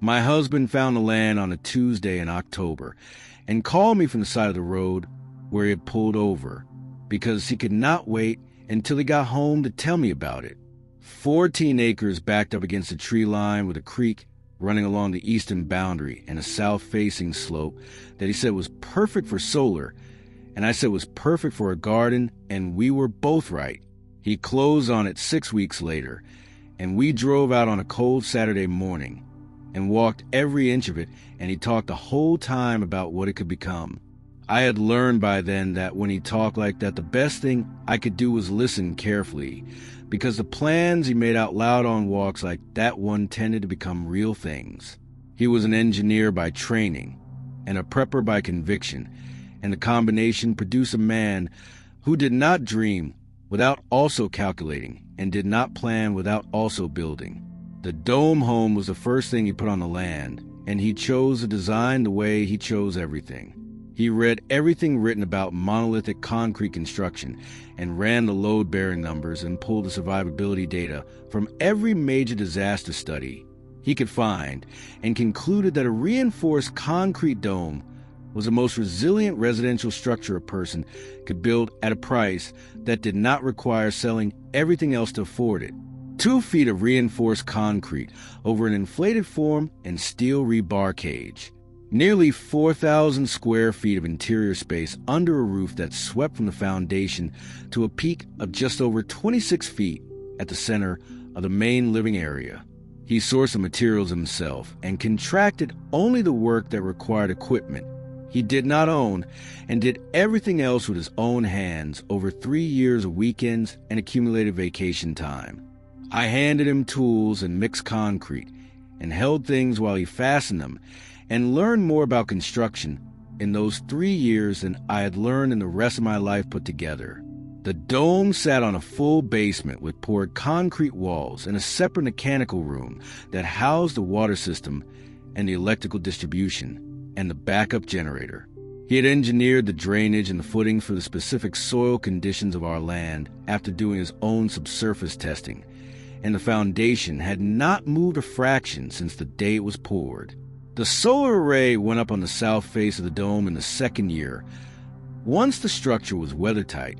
My husband found the land on a Tuesday in October and called me from the side of the road where he had pulled over because he could not wait until he got home to tell me about it. 14 acres backed up against a tree line with a creek running along the eastern boundary and a south-facing slope that he said was perfect for solar, and I said was perfect for a garden, and we were both right. He closed on it 6 weeks later, and we drove out on a cold Saturday morning and walked every inch of it, and he talked the whole time about what it could become. I had learned by then that when he talked like that, the best thing I could do was listen carefully, because the plans he made out loud on walks like that one tended to become real things. He was an engineer by training and a prepper by conviction, and the combination produced a man who did not dream without also calculating and did not plan without also building. The dome home was the first thing he put on the land, and he chose the design the way he chose everything. He read everything written about monolithic concrete construction and ran the load-bearing numbers and pulled the survivability data from every major disaster study he could find and concluded that a reinforced concrete dome was the most resilient residential structure a person could build at a price that did not require selling everything else to afford it. 2 feet of reinforced concrete over an inflated form and steel rebar cage. Nearly 4,000 square feet of interior space under a roof that swept from the foundation to a peak of just over 26 feet at the center of the main living area. He sourced the materials himself and contracted only the work that required equipment he did not own, and did everything else with his own hands over 3 years of weekends and accumulated vacation time. I handed him tools and mixed concrete and held things while he fastened them, and learned more about construction in those 3 years than I had learned in the rest of my life put together. The dome sat on a full basement with poured concrete walls and a separate mechanical room that housed the water system and the electrical distribution and the backup generator. He had engineered the drainage and the footing for the specific soil conditions of our land after doing his own subsurface testing, and the foundation had not moved a fraction since the day it was poured. The solar array went up on the south face of the dome in the 2nd year, once the structure was weathertight,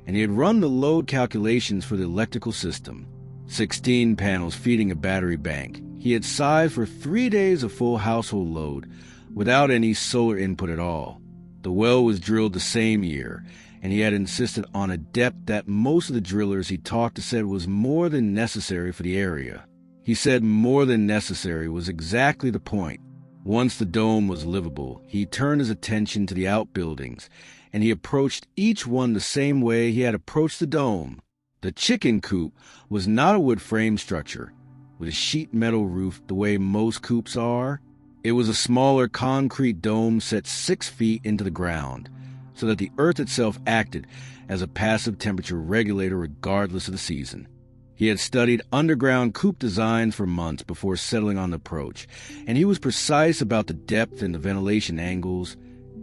and he had run the load calculations for the electrical system. 16 panels feeding a battery bank. He had sized for 3 days of full household load without any solar input at all. The well was drilled the same year, and he had insisted on a depth that most of the drillers he talked to said was more than necessary for the area. He said more than necessary was exactly the point. Once the dome was livable, he turned his attention to the outbuildings, and he approached each one the same way he had approached the dome. The chicken coop was not a wood frame structure with a sheet metal roof the way most coops are. It was a smaller concrete dome set 6 feet into the ground, so that the earth itself acted as a passive temperature regulator regardless of the season. He had studied underground coop designs for months before settling on the approach, and he was precise about the depth and the ventilation angles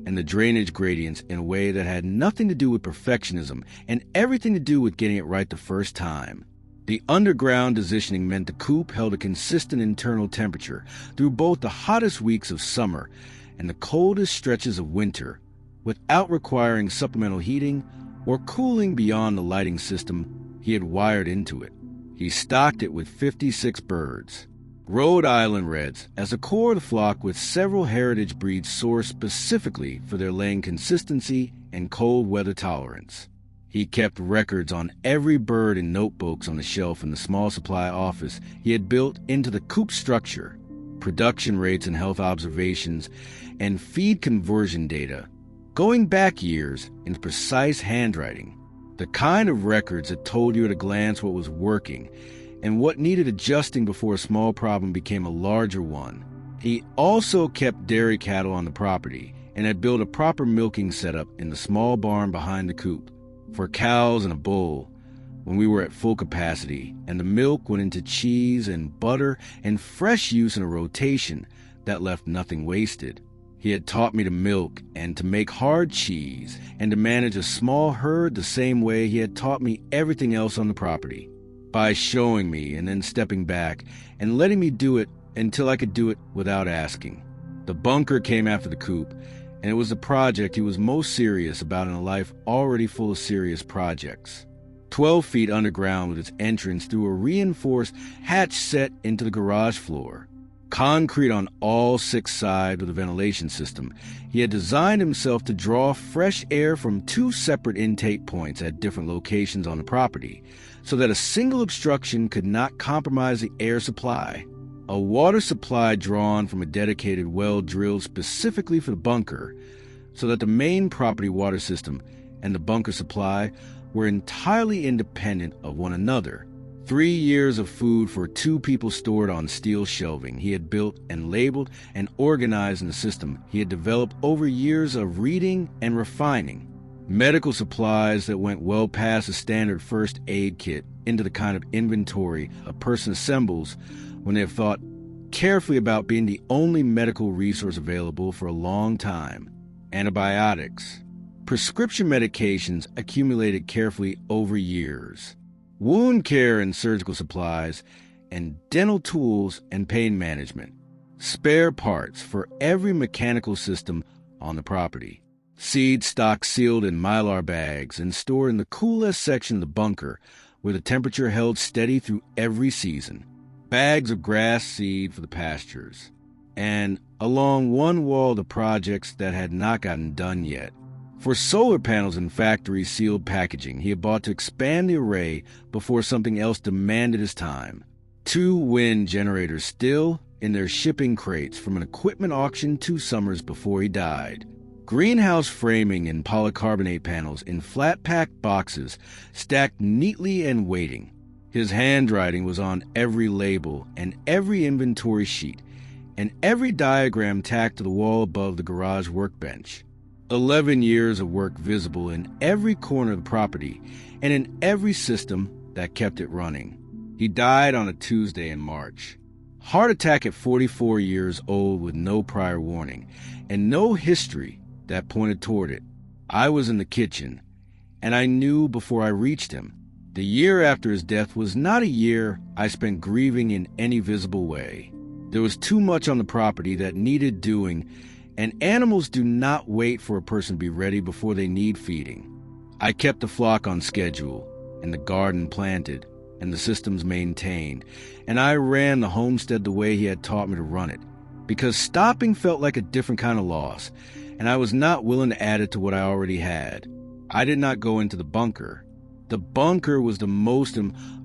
and the drainage gradients in a way that had nothing to do with perfectionism and everything to do with getting it right the first time. The underground positioning meant the coop held a consistent internal temperature through both the hottest weeks of summer and the coldest stretches of winter, without requiring supplemental heating or cooling beyond the lighting system he had wired into it. He stocked it with 56 birds, Rhode Island Reds, as the core of the flock, with several heritage breeds sourced specifically for their laying consistency and cold weather tolerance. He kept records on every bird in notebooks on the shelf in the small supply office he had built into the coop structure, production rates and health observations, and feed conversion data, going back years in precise handwriting. The kind of records that told you at a glance what was working and what needed adjusting before a small problem became a larger one. He also kept dairy cattle on the property and had built a proper milking setup in the small barn behind the coop for cows and a bull when we were at full capacity, and the milk went into cheese and butter and fresh use in a rotation that left nothing wasted. He had taught me to milk and to make hard cheese and to manage a small herd the same way he had taught me everything else on the property, by showing me and then stepping back and letting me do it until I could do it without asking. The bunker came after the coop, and it was the project he was most serious about in a life already full of serious projects. 12 feet underground with its entrance through a reinforced hatch set into the garage floor. Concrete on all 6 sides with a ventilation system, he had designed himself to draw fresh air from 2 separate intake points at different locations on the property, so that a single obstruction could not compromise the air supply. A water supply drawn from a dedicated well drilled specifically for the bunker, so that the main property water system and the bunker supply were entirely independent of one another. 3 years of food for 2 people stored on steel shelving he had built and labeled and organized in the system he had developed over years of reading and refining. Medical supplies that went well past a standard first aid kit into the kind of inventory a person assembles when they have thought carefully about being the only medical resource available for a long time. Antibiotics. Prescription medications accumulated carefully over years. Wound care and surgical supplies, and dental tools and pain management. Spare parts for every mechanical system on the property. Seed stock sealed in Mylar bags and stored in the coolest section of the bunker, where the temperature held steady through every season. Bags of grass seed for the pastures. And along one wall the projects that had not gotten done yet. For solar panels and factory sealed packaging he had bought to expand the array before something else demanded his time. 2 wind generators still in their shipping crates from an equipment auction 2 summers before he died. Greenhouse framing and polycarbonate panels in flat-packed boxes stacked neatly and waiting. His handwriting was on every label and every inventory sheet, and every diagram tacked to the wall above the garage workbench. 11 years of work visible in every corner of the property and in every system that kept it running. He died on a Tuesday in March. Heart attack at 44 years old with no prior warning and no history that pointed toward it. I was in the kitchen, and I knew before I reached him. The year after his death was not a year I spent grieving in any visible way. There was too much on the property that needed doing, and animals do not wait for a person to be ready before they need feeding. I kept the flock on schedule, and the garden planted, and the systems maintained, and I ran the homestead the way he had taught me to run it, because stopping felt like a different kind of loss, and I was not willing to add it to what I already had. I did not go into the bunker. The bunker was the most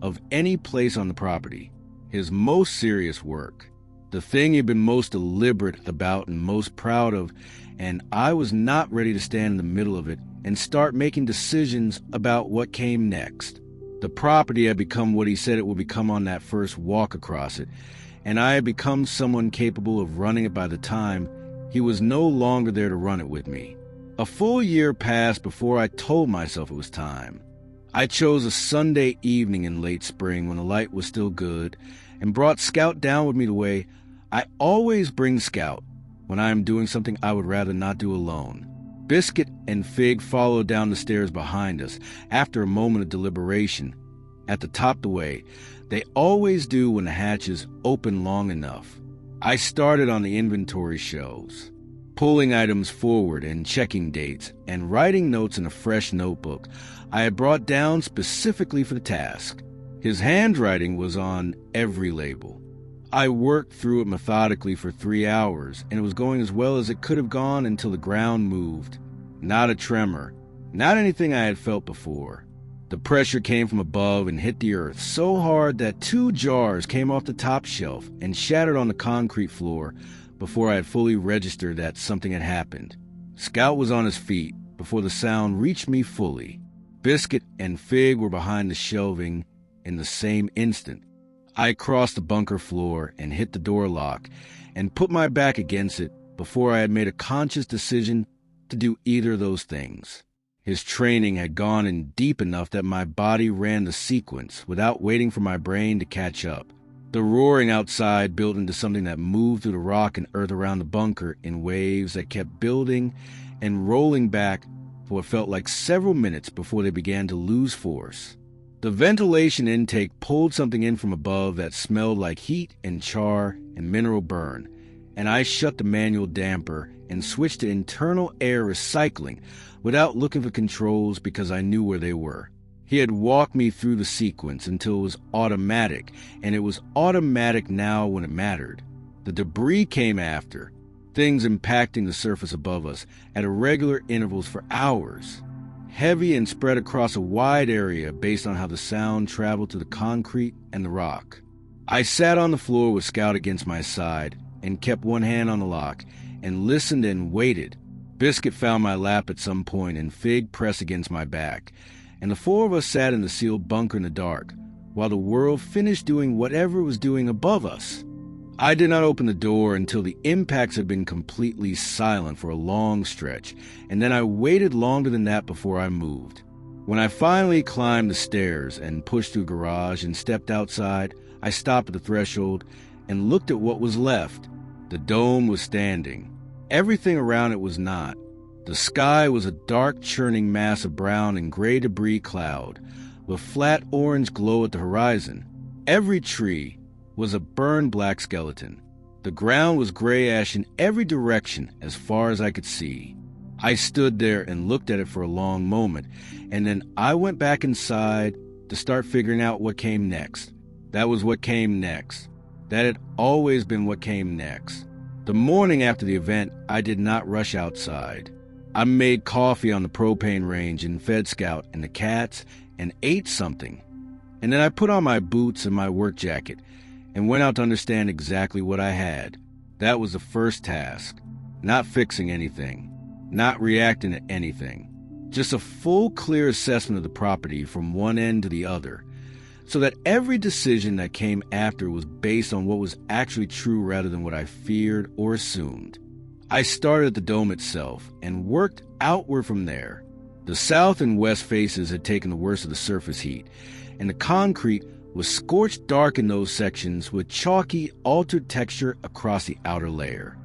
of any place on the property, his most serious work. The thing he'd been most deliberate about and most proud of, and I was not ready to stand in the middle of it and start making decisions about what came next. The property had become what he said it would become on that first walk across it, and I had become someone capable of running it by the time he was no longer there to run it with me. A full year passed before I told myself it was time. I chose a Sunday evening in late spring when the light was still good, and brought Scout down with me the way I always bring Scout when I am doing something I would rather not do alone. Biscuit and Fig followed down the stairs behind us after a moment of deliberation. At the top of the way, they always do when the hatch is open long enough. I started on the inventory shelves, pulling items forward and checking dates and writing notes in a fresh notebook I had brought down specifically for the task. His handwriting was on every label. I worked through it methodically for 3 hours, and it was going as well as it could have gone until the ground moved. Not a tremor, not anything I had felt before. The pressure came from above and hit the earth so hard that 2 jars came off the top shelf and shattered on the concrete floor before I had fully registered that something had happened. Scout was on his feet before the sound reached me fully. Biscuit and Fig were behind the shelving in the same instant. I crossed the bunker floor and hit the door lock and put my back against it before I had made a conscious decision to do either of those things. His training had gone in deep enough that my body ran the sequence without waiting for my brain to catch up. The roaring outside built into something that moved through the rock and earth around the bunker in waves that kept building and rolling back for what felt like several minutes before they began to lose force. The ventilation intake pulled something in from above that smelled like heat and char and mineral burn, and I shut the manual damper and switched to internal air recycling without looking for controls because I knew where they were. He had walked me through the sequence until it was automatic, and it was automatic now when it mattered. The debris came after, things impacting the surface above us at irregular intervals for hours, heavy and spread across a wide area based on how the sound traveled to the concrete and the rock. I sat on the floor with Scout against my side and kept one hand on the lock and listened and waited. Biscuit found my lap at some point and Fig pressed against my back, and the four of us sat in the sealed bunker in the dark while the world finished doing whatever it was doing above us. I did not open the door until the impacts had been completely silent for a long stretch, and then I waited longer than that before I moved. When I finally climbed the stairs and pushed through the garage and stepped outside, I stopped at the threshold and looked at what was left. The dome was standing. Everything around it was not. The sky was a dark, churning mass of brown and gray debris cloud, with flat orange glow at the horizon. Every tree was a burned black skeleton. The ground was gray ash in every direction as far as I could see. I stood there and looked at it for a long moment, and then I went back inside to start figuring out what came next. That was what came next. That had always been what came next. The morning after the event, I did not rush outside. I made coffee on the propane range and fed Scout and the cats and ate something. And then I put on my boots and my work jacket and went out to understand exactly what I had. That was the first task. Not fixing anything. Not reacting to anything. Just a full, clear assessment of the property from one end to the other, so that every decision that came after was based on what was actually true rather than what I feared or assumed. I started at the dome itself and worked outward from there. The south and west faces had taken the worst of the surface heat, and the concrete was scorched dark in those sections with chalky, altered texture across the outer layer.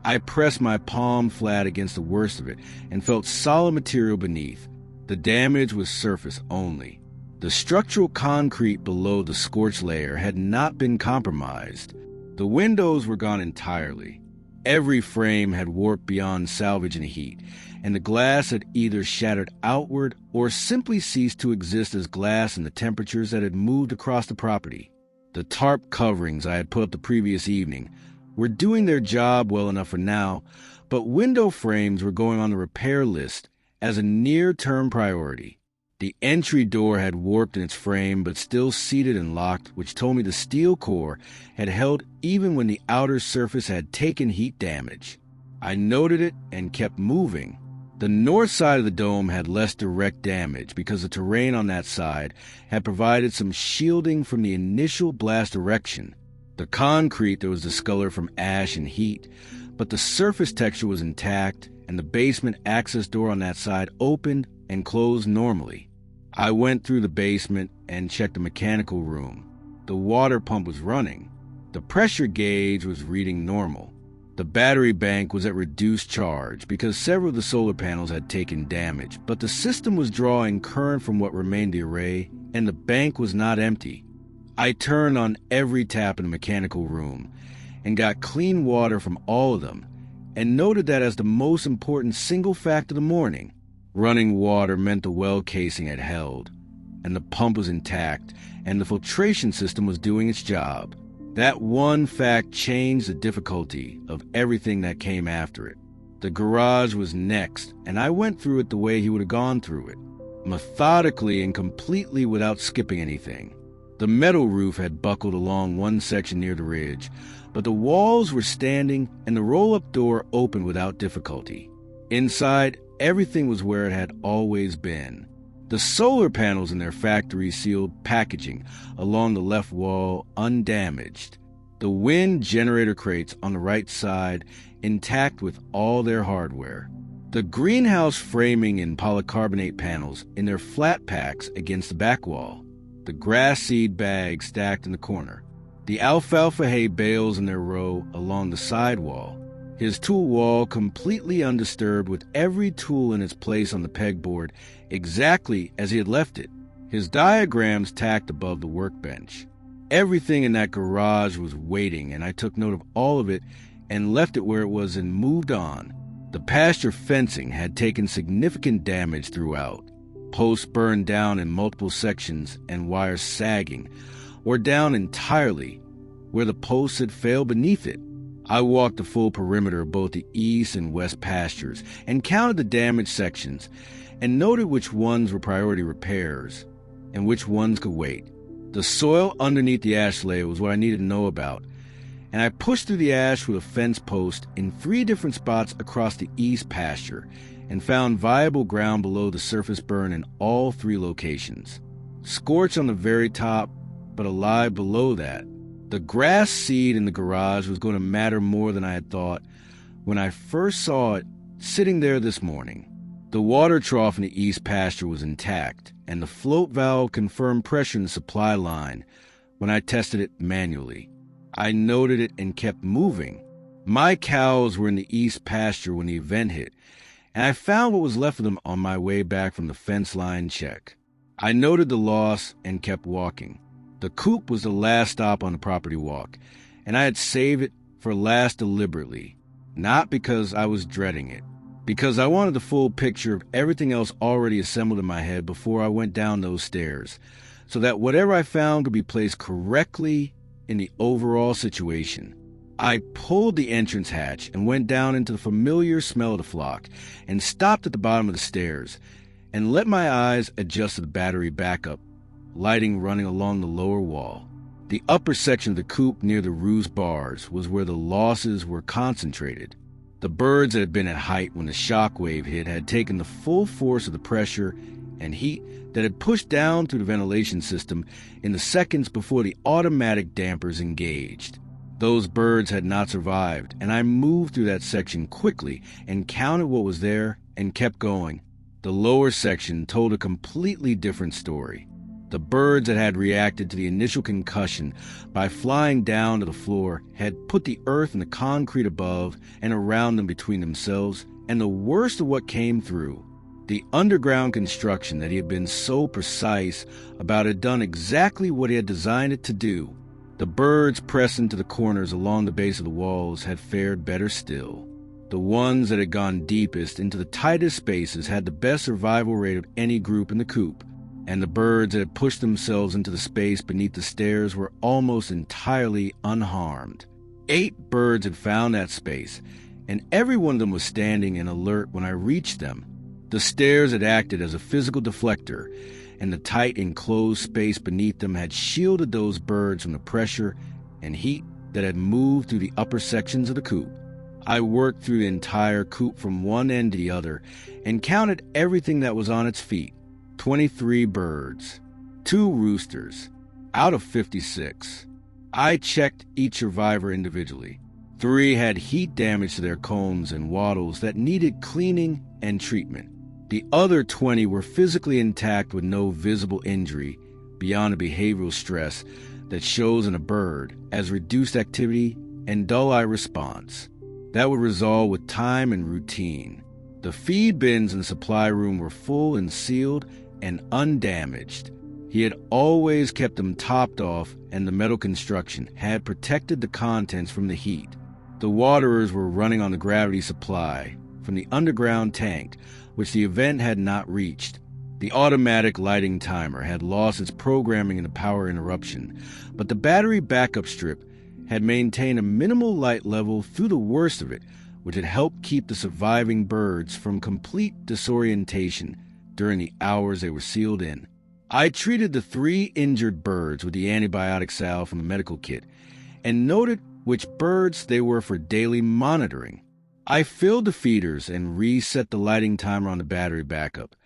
I pressed my palm flat against the worst of it and felt solid material beneath. The damage was surface only. The structural concrete below the scorched layer had not been compromised. The windows were gone entirely. Every frame had warped beyond salvage and heat, and the glass had either shattered outward or simply ceased to exist as glass in the temperatures that had moved across the property. The tarp coverings I had put up the previous evening were doing their job well enough for now, but window frames were going on the repair list as a near-term priority. The entry door had warped in its frame but still seated and locked, which told me the steel core had held even when the outer surface had taken heat damage. I noted it and kept moving. The north side of the dome had less direct damage because the terrain on that side had provided some shielding from the initial blast direction. The concrete there was discolored from ash and heat, but the surface texture was intact, and the basement access door on that side opened and closed normally. I went through the basement and checked the mechanical room. The water pump was running. The pressure gauge was reading normal. The battery bank was at reduced charge because several of the solar panels had taken damage, but the system was drawing current from what remained the array, and the bank was not empty. I turned on every tap in the mechanical room and got clean water from all of them, and noted that as the most important single fact of the morning. Running water meant the well casing had held, and the pump was intact, and the filtration system was doing its job. That one fact changed the difficulty of everything that came after it. The garage was next, and I went through it the way he would have gone through it, methodically and completely without skipping anything. The metal roof had buckled along one section near the ridge, but the walls were standing and the roll-up door opened without difficulty. Inside, everything was where it had always been. The solar panels in their factory-sealed packaging along the left wall undamaged. The wind generator crates on the right side intact with all their hardware. The greenhouse framing and polycarbonate panels in their flat packs against the back wall. The grass seed bags stacked in the corner. The alfalfa hay bales in their row along the side wall. His tool wall completely undisturbed with every tool in its place on the pegboard exactly as he had left it. His diagrams tacked above the workbench. Everything in that garage was waiting, and I took note of all of it and left it where it was and moved on. The pasture fencing had taken significant damage throughout. Posts burned down in multiple sections and wires sagging, or down entirely where the posts had failed beneath it. I walked the full perimeter of both the east and west pastures and counted the damaged sections and noted which ones were priority repairs and which ones could wait. The soil underneath the ash layer was what I needed to know about, and I pushed through the ash with a fence post in 3 different spots across the east pasture and found viable ground below the surface burn in all 3 locations. Scorched on the very top, but alive below that. The grass seed in the garage was going to matter more than I had thought when I first saw it sitting there this morning. The water trough in the east pasture was intact, and the float valve confirmed pressure in the supply line when I tested it manually. I noted it and kept moving. My cows were in the east pasture when the event hit, and I found what was left of them on my way back from the fence line check. I noted the loss and kept walking. The coop was the last stop on the property walk, and I had saved it for last deliberately, not because I was dreading it, because I wanted the full picture of everything else already assembled in my head before I went down those stairs, so that whatever I found could be placed correctly in the overall situation. I pulled the entrance hatch and went down into the familiar smell of the flock and stopped at the bottom of the stairs and let my eyes adjust to the battery backup, lighting running along the lower wall. The upper section of the coop near the roost bars was where the losses were concentrated. The birds that had been at height when the shock wave hit had taken the full force of the pressure and heat that had pushed down through the ventilation system in the seconds before the automatic dampers engaged. Those birds had not survived, and I moved through that section quickly and counted what was there and kept going. The lower section told a completely different story. The birds that had reacted to the initial concussion by flying down to the floor had put the earth and the concrete above and around them between themselves, and the worst of what came through, the underground construction that he had been so precise about had done exactly what he had designed it to do. The birds pressed into the corners along the base of the walls had fared better still. The ones that had gone deepest into the tightest spaces had the best survival rate of any group in the coop, and the birds that had pushed themselves into the space beneath the stairs were almost entirely unharmed. 8 birds had found that space, and every one of them was standing and alert when I reached them. The stairs had acted as a physical deflector, and the tight enclosed space beneath them had shielded those birds from the pressure and heat that had moved through the upper sections of the coop. I worked through the entire coop from one end to the other and counted everything that was on its feet. 23 birds, 2 roosters, out of 56. I checked each survivor individually. 3 had heat damage to their combs and wattles that needed cleaning and treatment. The other 20 were physically intact with no visible injury beyond the behavioral stress that shows in a bird as reduced activity and dull eye response. That would resolve with time and routine. The feed bins in the supply room were full and sealed and undamaged. He had always kept them topped off, and the metal construction had protected the contents from the heat. The waterers were running on the gravity supply from the underground tank, which the event had not reached. The automatic lighting timer had lost its programming in the power interruption, but the battery backup strip had maintained a minimal light level through the worst of it, which had helped keep the surviving birds from complete disorientation during the hours they were sealed in. I treated the 3 injured birds with the antibiotic salve from the medical kit and noted which birds they were for daily monitoring. I filled the feeders and reset the lighting timer on the battery backup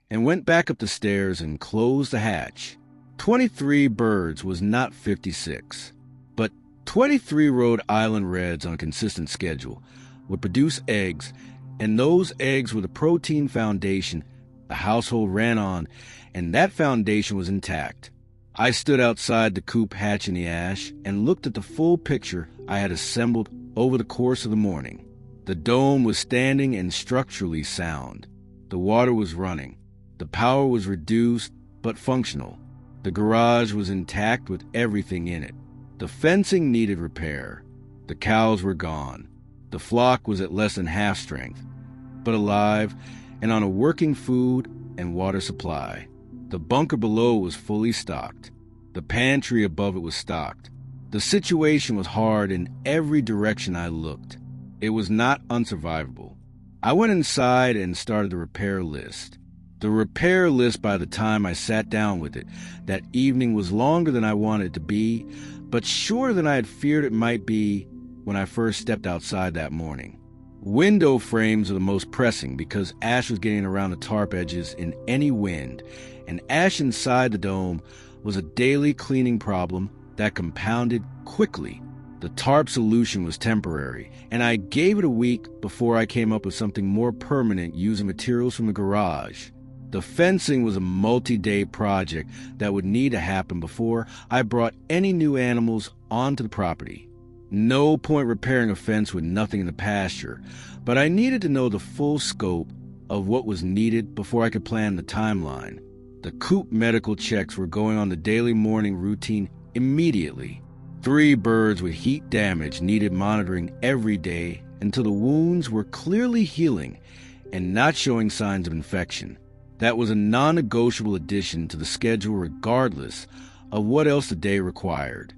and went back up the stairs and closed the hatch. 23 birds was not 56, but 23 Rhode Island Reds on a consistent schedule would produce eggs, and those eggs were the protein foundation the household ran on, and that foundation was intact. I stood outside the coop hatch in the ash and looked at the full picture I had assembled over the course of the morning. The dome was standing and structurally sound. The water was running. The power was reduced but functional. The garage was intact with everything in it. The fencing needed repair. The cows were gone. The flock was at less than half strength, but alive and on a working food and water supply. The bunker below was fully stocked. The pantry above it was stocked. The situation was hard in every direction I looked. It was not unsurvivable. I went inside and started the repair list. The repair list, by the time I sat down with it that evening, was longer than I wanted it to be, but shorter than I had feared it might be when I first stepped outside that morning. Window frames are the most pressing because ash was getting around the tarp edges in any wind, and ash inside the dome was a daily cleaning problem that compounded quickly. The tarp solution was temporary, and I gave it a week before I came up with something more permanent using materials from the garage. The fencing was a multi-day project that would need to happen before I brought any new animals onto the property. No point repairing a fence with nothing in the pasture, but I needed to know the full scope of what was needed before I could plan the timeline. The coop medical checks were going on the daily morning routine immediately. 3 birds with heat damage needed monitoring every day until the wounds were clearly healing and not showing signs of infection. That was a non-negotiable addition to the schedule regardless of what else the day required.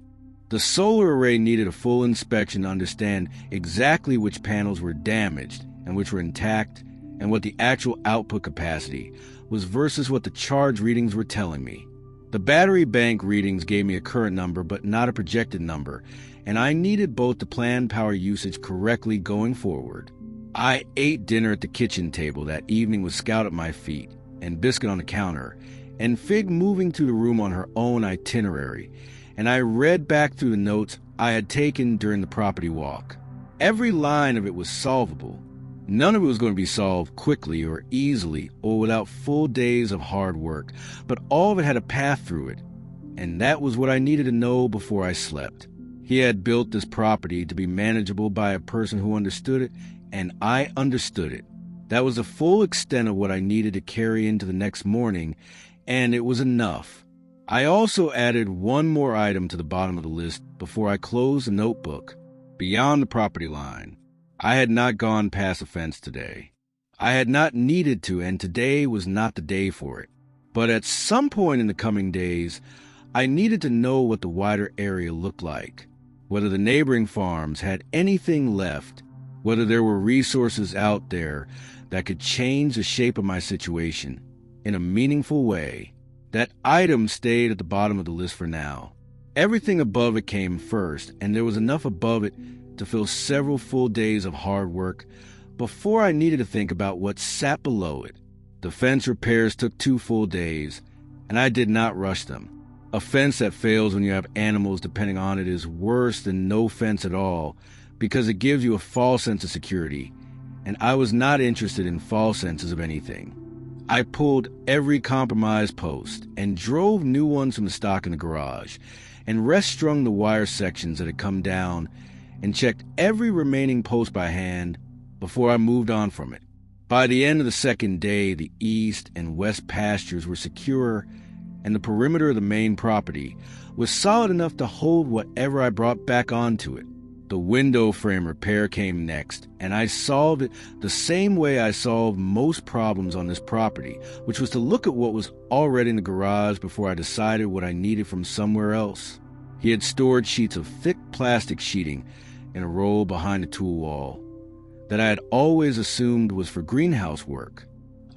The solar array needed a full inspection to understand exactly which panels were damaged and which were intact, and what the actual output capacity was versus what the charge readings were telling me. The battery bank readings gave me a current number but not a projected number, and I needed both to plan power usage correctly going forward. I ate dinner at the kitchen table that evening with Scout at my feet and Biscuit on the counter, and Fig moving through the room on her own itinerary, and I read back through the notes I had taken during the property walk. Every line of it was solvable. None of it was going to be solved quickly or easily or without full days of hard work, but all of it had a path through it, and that was what I needed to know before I slept. He had built this property to be manageable by a person who understood it, and I understood it. That was the full extent of what I needed to carry into the next morning, and it was enough. I also added one more item to the bottom of the list before I closed the notebook. Beyond the property line. I had not gone past the fence today. I had not needed to, and today was not the day for it. But at some point in the coming days, I needed to know what the wider area looked like, whether the neighboring farms had anything left, whether there were resources out there that could change the shape of my situation in a meaningful way. That item stayed at the bottom of the list for now. Everything above it came first, and there was enough above it to fill several full days of hard work before I needed to think about what sat below it. The fence repairs took 2 full days, and I did not rush them. A fence that fails when you have animals depending on it is worse than no fence at all because it gives you a false sense of security, and I was not interested in false senses of anything. I pulled every compromise post and drove new ones from the stock in the garage and rest-strung the wire sections that had come down and checked every remaining post by hand before I moved on from it. By the end of the second day, the east and west pastures were secure, and the perimeter of the main property was solid enough to hold whatever I brought back onto it. The window frame repair came next, and I solved it the same way I solved most problems on this property, which was to look at what was already in the garage before I decided what I needed from somewhere else. He had stored sheets of thick plastic sheeting in a roll behind the tool wall that I had always assumed was for greenhouse work.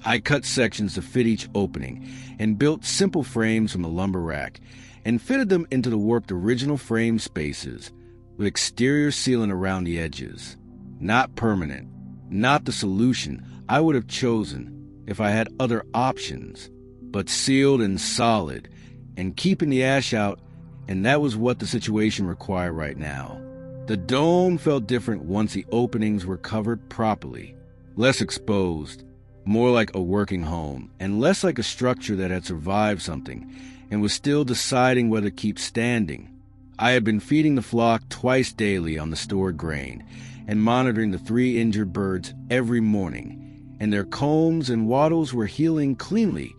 I cut sections to fit each opening and built simple frames from the lumber rack and fitted them into the warped original frame spaces with exterior sealant around the edges. Not permanent, not the solution I would have chosen if I had other options, but sealed and solid and keeping the ash out, and that was what the situation required right now. The dome felt different once the openings were covered properly, less exposed, more like a working home, and less like a structure that had survived something and was still deciding whether to keep standing. I had been feeding the flock twice daily on the stored grain and monitoring the 3 injured birds every morning, and their combs and wattles were healing cleanly,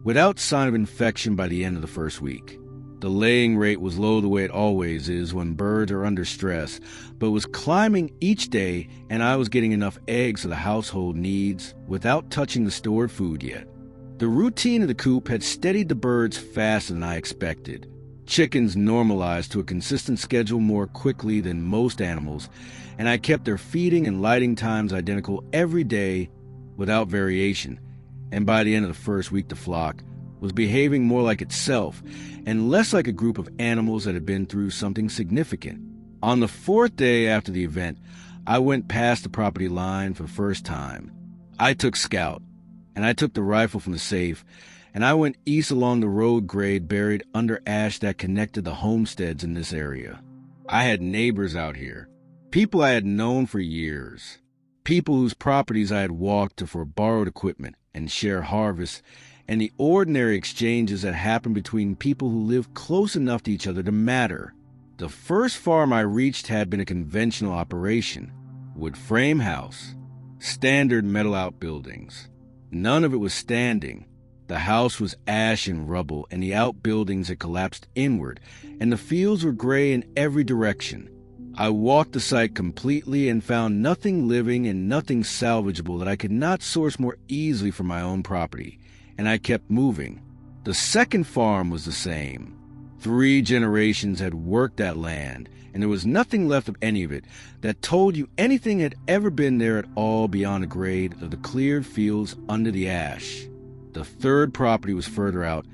without sign of infection by the end of the first week. The laying rate was low the way it always is when birds are under stress, but was climbing each day, and I was getting enough eggs for the household needs without touching the stored food yet. The routine of the coop had steadied the birds faster than I expected. Chickens normalized to a consistent schedule more quickly than most animals, and I kept their feeding and lighting times identical every day without variation, and by the end of the first week the flock was behaving more like itself and less like a group of animals that had been through something significant. On the fourth day after the event, I went past the property line for the first time. I took Scout, and I took the rifle from the safe, and I went east along the road grade buried under ash that connected the homesteads in this area. I had neighbors out here, people I had known for years, people whose properties I had walked to for borrowed equipment and share harvests, and the ordinary exchanges that happen between people who live close enough to each other to matter. The first farm I reached had been a conventional operation. Wood frame house, standard metal outbuildings. None of it was standing. The house was ash and rubble, and the outbuildings had collapsed inward, and the fields were gray in every direction. I walked the site completely and found nothing living and nothing salvageable that I could not source more easily from my own property, and I kept moving. The second farm was the same. 3 generations had worked that land, and there was nothing left of any of it that told you anything had ever been there at all beyond the grade of the cleared fields under the ash. The third property was further out,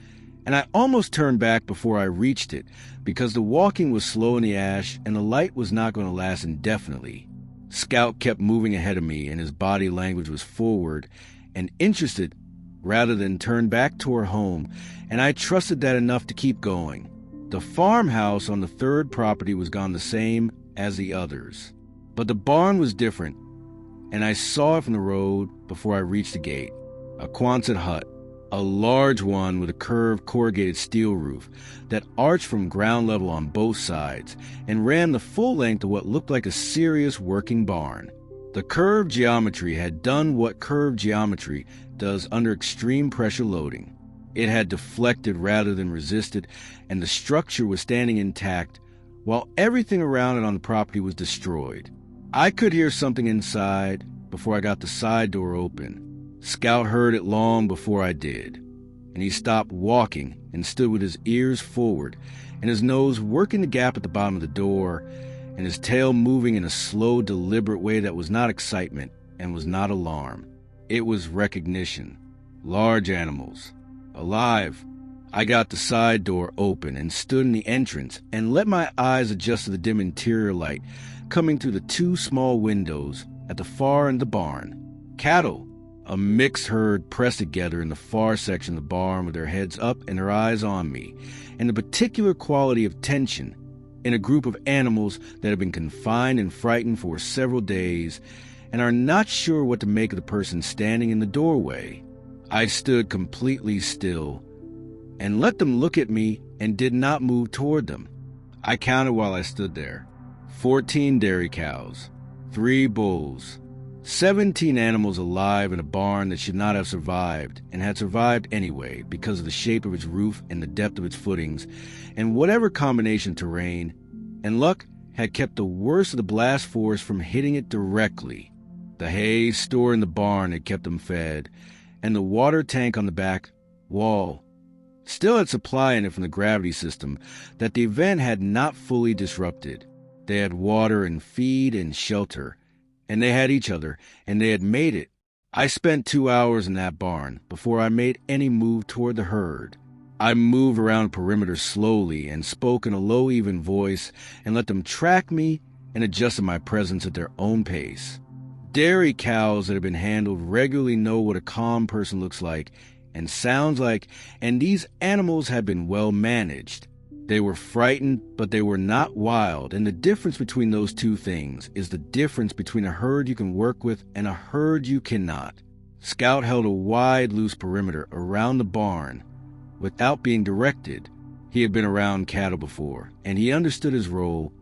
and I almost turned back before I reached it because the walking was slow in the ash and the light was not going to last indefinitely. Scout kept moving ahead of me, and his body language was forward and interested rather than turned back toward home, and I trusted that enough to keep going. The farmhouse on the third property was gone the same as the others, but the barn was different, and I saw it from the road before I reached the gate. A Quonset hut, a large one with a curved corrugated steel roof that arched from ground level on both sides and ran the full length of what looked like a serious working barn. The curved geometry had done what curved geometry does under extreme pressure loading. It had deflected rather than resisted, and the structure was standing intact, while everything around it on the property was destroyed. I could hear something inside before I got the side door open. Scout heard it long before I did, and he stopped walking and stood with his ears forward and his nose working the gap at the bottom of the door, and his tail moving in a slow, deliberate way that was not excitement and was not alarm. It was recognition. Large animals. Alive. I got the side door open and stood in the entrance and let my eyes adjust to the dim interior light coming through the 2 small windows at the far end of the barn. Cattle. A mixed herd pressed together in the far section of the barn with their heads up and their eyes on me, and the particular quality of tension in a group of animals that have been confined and frightened for several days and are not sure what to make of the person standing in the doorway. I stood completely still and let them look at me and did not move toward them. I counted while I stood there. 14 dairy cows, 3 bulls, 17 animals alive in a barn that should not have survived and had survived anyway because of the shape of its roof and the depth of its footings and whatever combination of terrain, and luck had kept the worst of the blast force from hitting it directly. The hay stored in the barn had kept them fed, and the water tank on the back wall still had supply in it from the gravity system that the event had not fully disrupted. They had water and feed and shelter, and they had each other, and they had made it. I spent 2 hours in that barn before I made any move toward the herd. I moved around the perimeter slowly and spoke in a low, even voice and let them track me and adjusted my presence at their own pace. Dairy cows that have been handled regularly know what a calm person looks like and sounds like, and these animals had been well managed. They were frightened, but they were not wild, and the difference between those 2 things is the difference between a herd you can work with and a herd you cannot. Scout held a wide, loose perimeter around the barn without being directed. He had been around cattle before, and he understood his role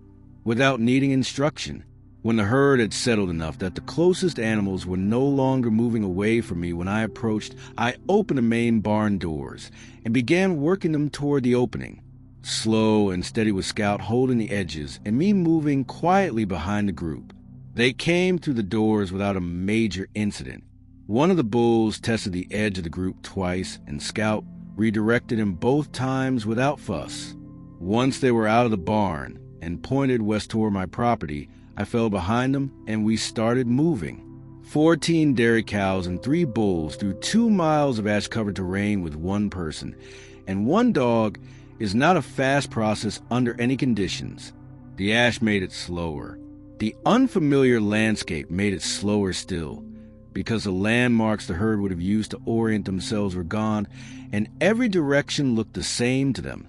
without needing instruction. When the herd had settled enough that the closest animals were no longer moving away from me when I approached, I opened the main barn doors and began working them toward the opening. Slow and steady with Scout holding the edges and me moving quietly behind the group. They came through the doors without a major incident. One of the bulls tested the edge of the group twice, and Scout redirected him both times without fuss. Once they were out of the barn and pointed west toward my property, I fell behind them and we started moving. 14 dairy cows and 3 bulls through 2 miles of ash-covered terrain with one person. And one dog is not a fast process under any conditions. The ash made it slower. The unfamiliar landscape made it slower still, because the landmarks the herd would have used to orient themselves were gone, and every direction looked the same to them.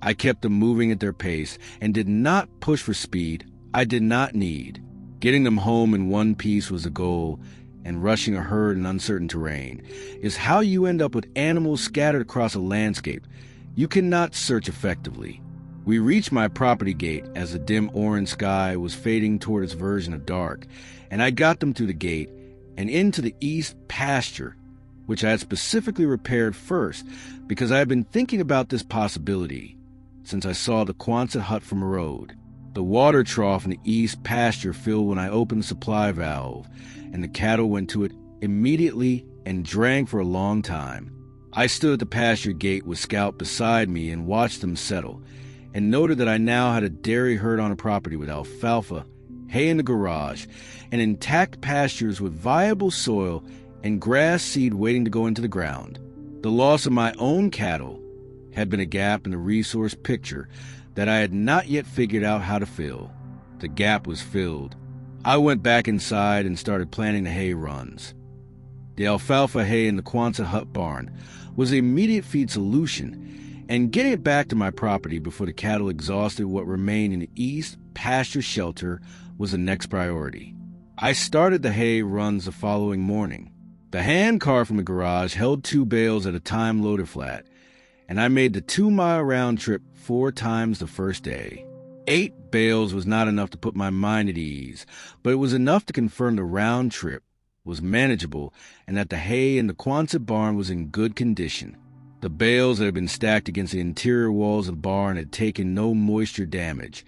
I kept them moving at their pace and did not push for speed I did not need. Getting them home in one piece was the goal, and rushing a herd in uncertain terrain is how you end up with animals scattered across a landscape. You cannot search effectively. We reached my property gate as the dim orange sky was fading toward its version of dark, and I got them through the gate and into the east pasture, which I had specifically repaired first because I had been thinking about this possibility since I saw the Quonset hut from the road. The water trough in the east pasture filled when I opened the supply valve, and the cattle went to it immediately and drank for a long time. I stood at the pasture gate with Scout beside me and watched them settle, and noted that I now had a dairy herd on a property with alfalfa, hay in the garage, and intact pastures with viable soil and grass seed waiting to go into the ground. The loss of my own cattle had been a gap in the resource picture that I had not yet figured out how to fill. The gap was filled. I went back inside and started planning the hay runs. The alfalfa hay in the Quonset hut barn was the immediate feed solution, and getting it back to my property before the cattle exhausted what remained in the east pasture shelter was the next priority. I started the hay runs the following morning. The hand car from the garage held 2 bales at a time loaded flat, and I made the 2-mile round trip 4 times the first day. 8 bales was not enough to put my mind at ease, but it was enough to confirm the round trip was manageable and that the hay in the Quonset barn was in good condition. The bales that had been stacked against the interior walls of the barn had taken no moisture damage,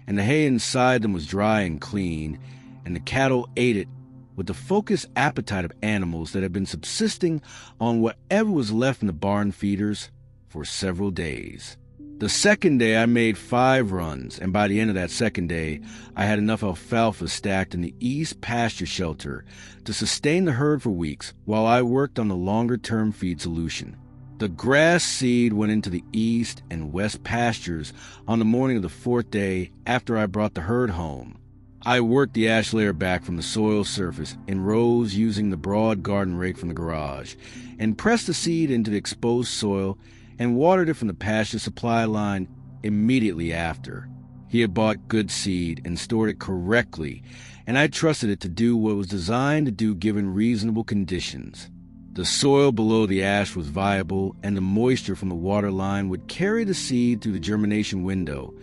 and the hay inside them was dry and clean, and the cattle ate it with the focused appetite of animals that had been subsisting on whatever was left in the barn feeders for several days. The second day I made 5 runs, and by the end of that second day, I had enough alfalfa stacked in the east pasture shelter to sustain the herd for weeks while I worked on the longer-term feed solution. The grass seed went into the east and west pastures on the morning of the 4th day after I brought the herd home. I worked the ash layer back from the soil surface in rows using the broad garden rake from the garage, and pressed the seed into the exposed soil and watered it from the pasture supply line immediately after. He had bought good seed and stored it correctly, and I trusted it to do what it was designed to do given reasonable conditions. The soil below the ash was viable, and the moisture from the water line would carry the seed through the germination window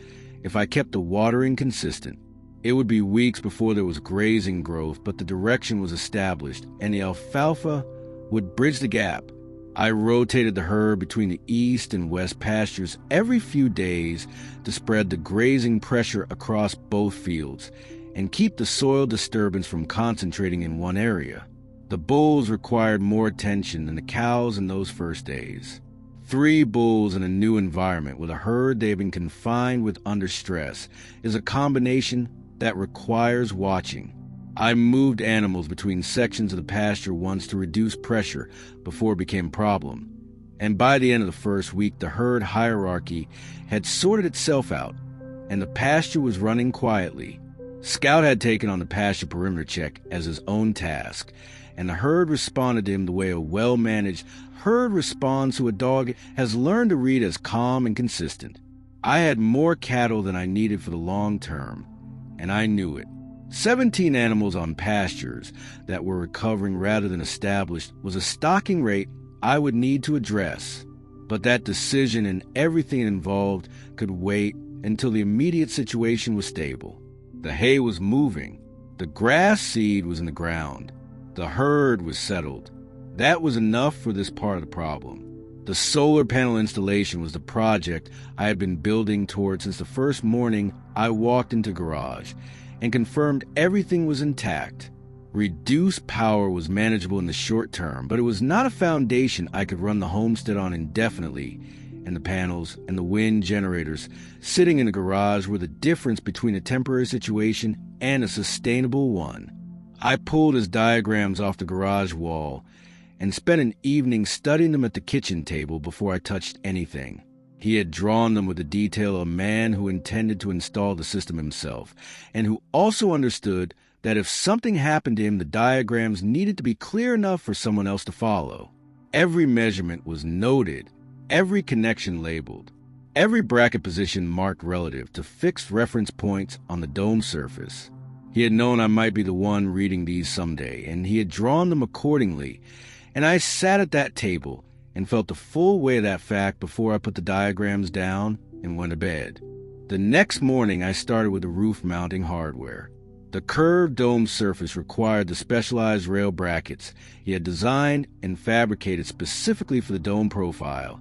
if I kept the watering consistent. It would be weeks before there was grazing growth, but the direction was established, and the alfalfa would bridge the gap. I rotated the herd between the east and west pastures every few days to spread the grazing pressure across both fields and keep the soil disturbance from concentrating in one area. The bulls required more attention than the cows in those first days. 3 bulls in a new environment with a herd they have been confined with under stress is a combination that requires watching. I moved animals between sections of the pasture once to reduce pressure before it became a problem. And by the end of the first week, the herd hierarchy had sorted itself out, and the pasture was running quietly. Scout had taken on the pasture perimeter check as his own task, and the herd responded to him the way a well-managed herd responds to a dog has learned to read as calm and consistent. I had more cattle than I needed for the long term, and I knew it. 17 animals on pastures that were recovering rather than established was a stocking rate I would need to address, but that decision and everything involved could wait until the immediate situation was stable. The hay was moving, The grass seed was in the ground. The herd was settled. That was enough for this part of the problem. The solar panel installation was the project I had been building toward since the first morning I walked into the garage and confirmed everything was intact. Reduced power was manageable in the short term, but it was not a foundation I could run the homestead on indefinitely, and the panels and the wind generators sitting in the garage were the difference between a temporary situation and a sustainable one. I pulled his diagrams off the garage wall and spent an evening studying them at the kitchen table before I touched anything. He had drawn them with the detail of a man who intended to install the system himself, and who also understood that if something happened to him, the diagrams needed to be clear enough for someone else to follow. Every measurement was noted, every connection labeled, every bracket position marked relative to fixed reference points on the dome surface. He had known I might be the one reading these someday, and he had drawn them accordingly, and I sat at that table and felt the full weight of that fact before I put the diagrams down and went to bed. The next morning, I started with the roof mounting hardware. The curved dome surface required the specialized rail brackets he had designed and fabricated specifically for the dome profile,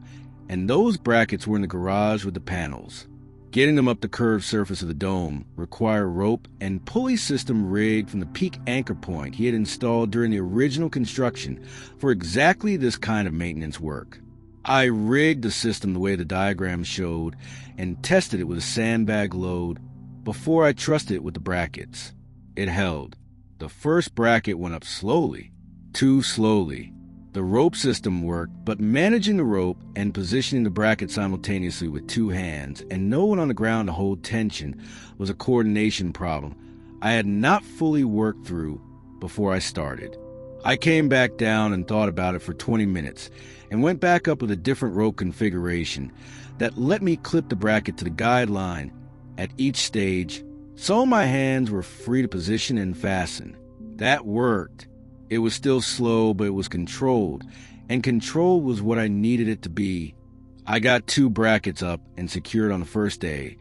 and those brackets were in the garage with the panels. Getting them up the curved surface of the dome required rope and pulley system rigged from the peak anchor point he had installed during the original construction for exactly this kind of maintenance work. I rigged the system the way the diagram showed and tested it with a sandbag load before I trusted it with the brackets. It held. The first bracket went up slowly, too slowly. The rope system worked, but managing the rope and positioning the bracket simultaneously with two hands and no one on the ground to hold tension was a coordination problem I had not fully worked through before I started. I came back down and thought about it for 20 minutes and went back up with a different rope configuration that let me clip the bracket to the guideline at each stage so my hands were free to position and fasten. That worked. It was still slow, but it was controlled, and control was what I needed it to be. I got 2 brackets up and secured on the first day,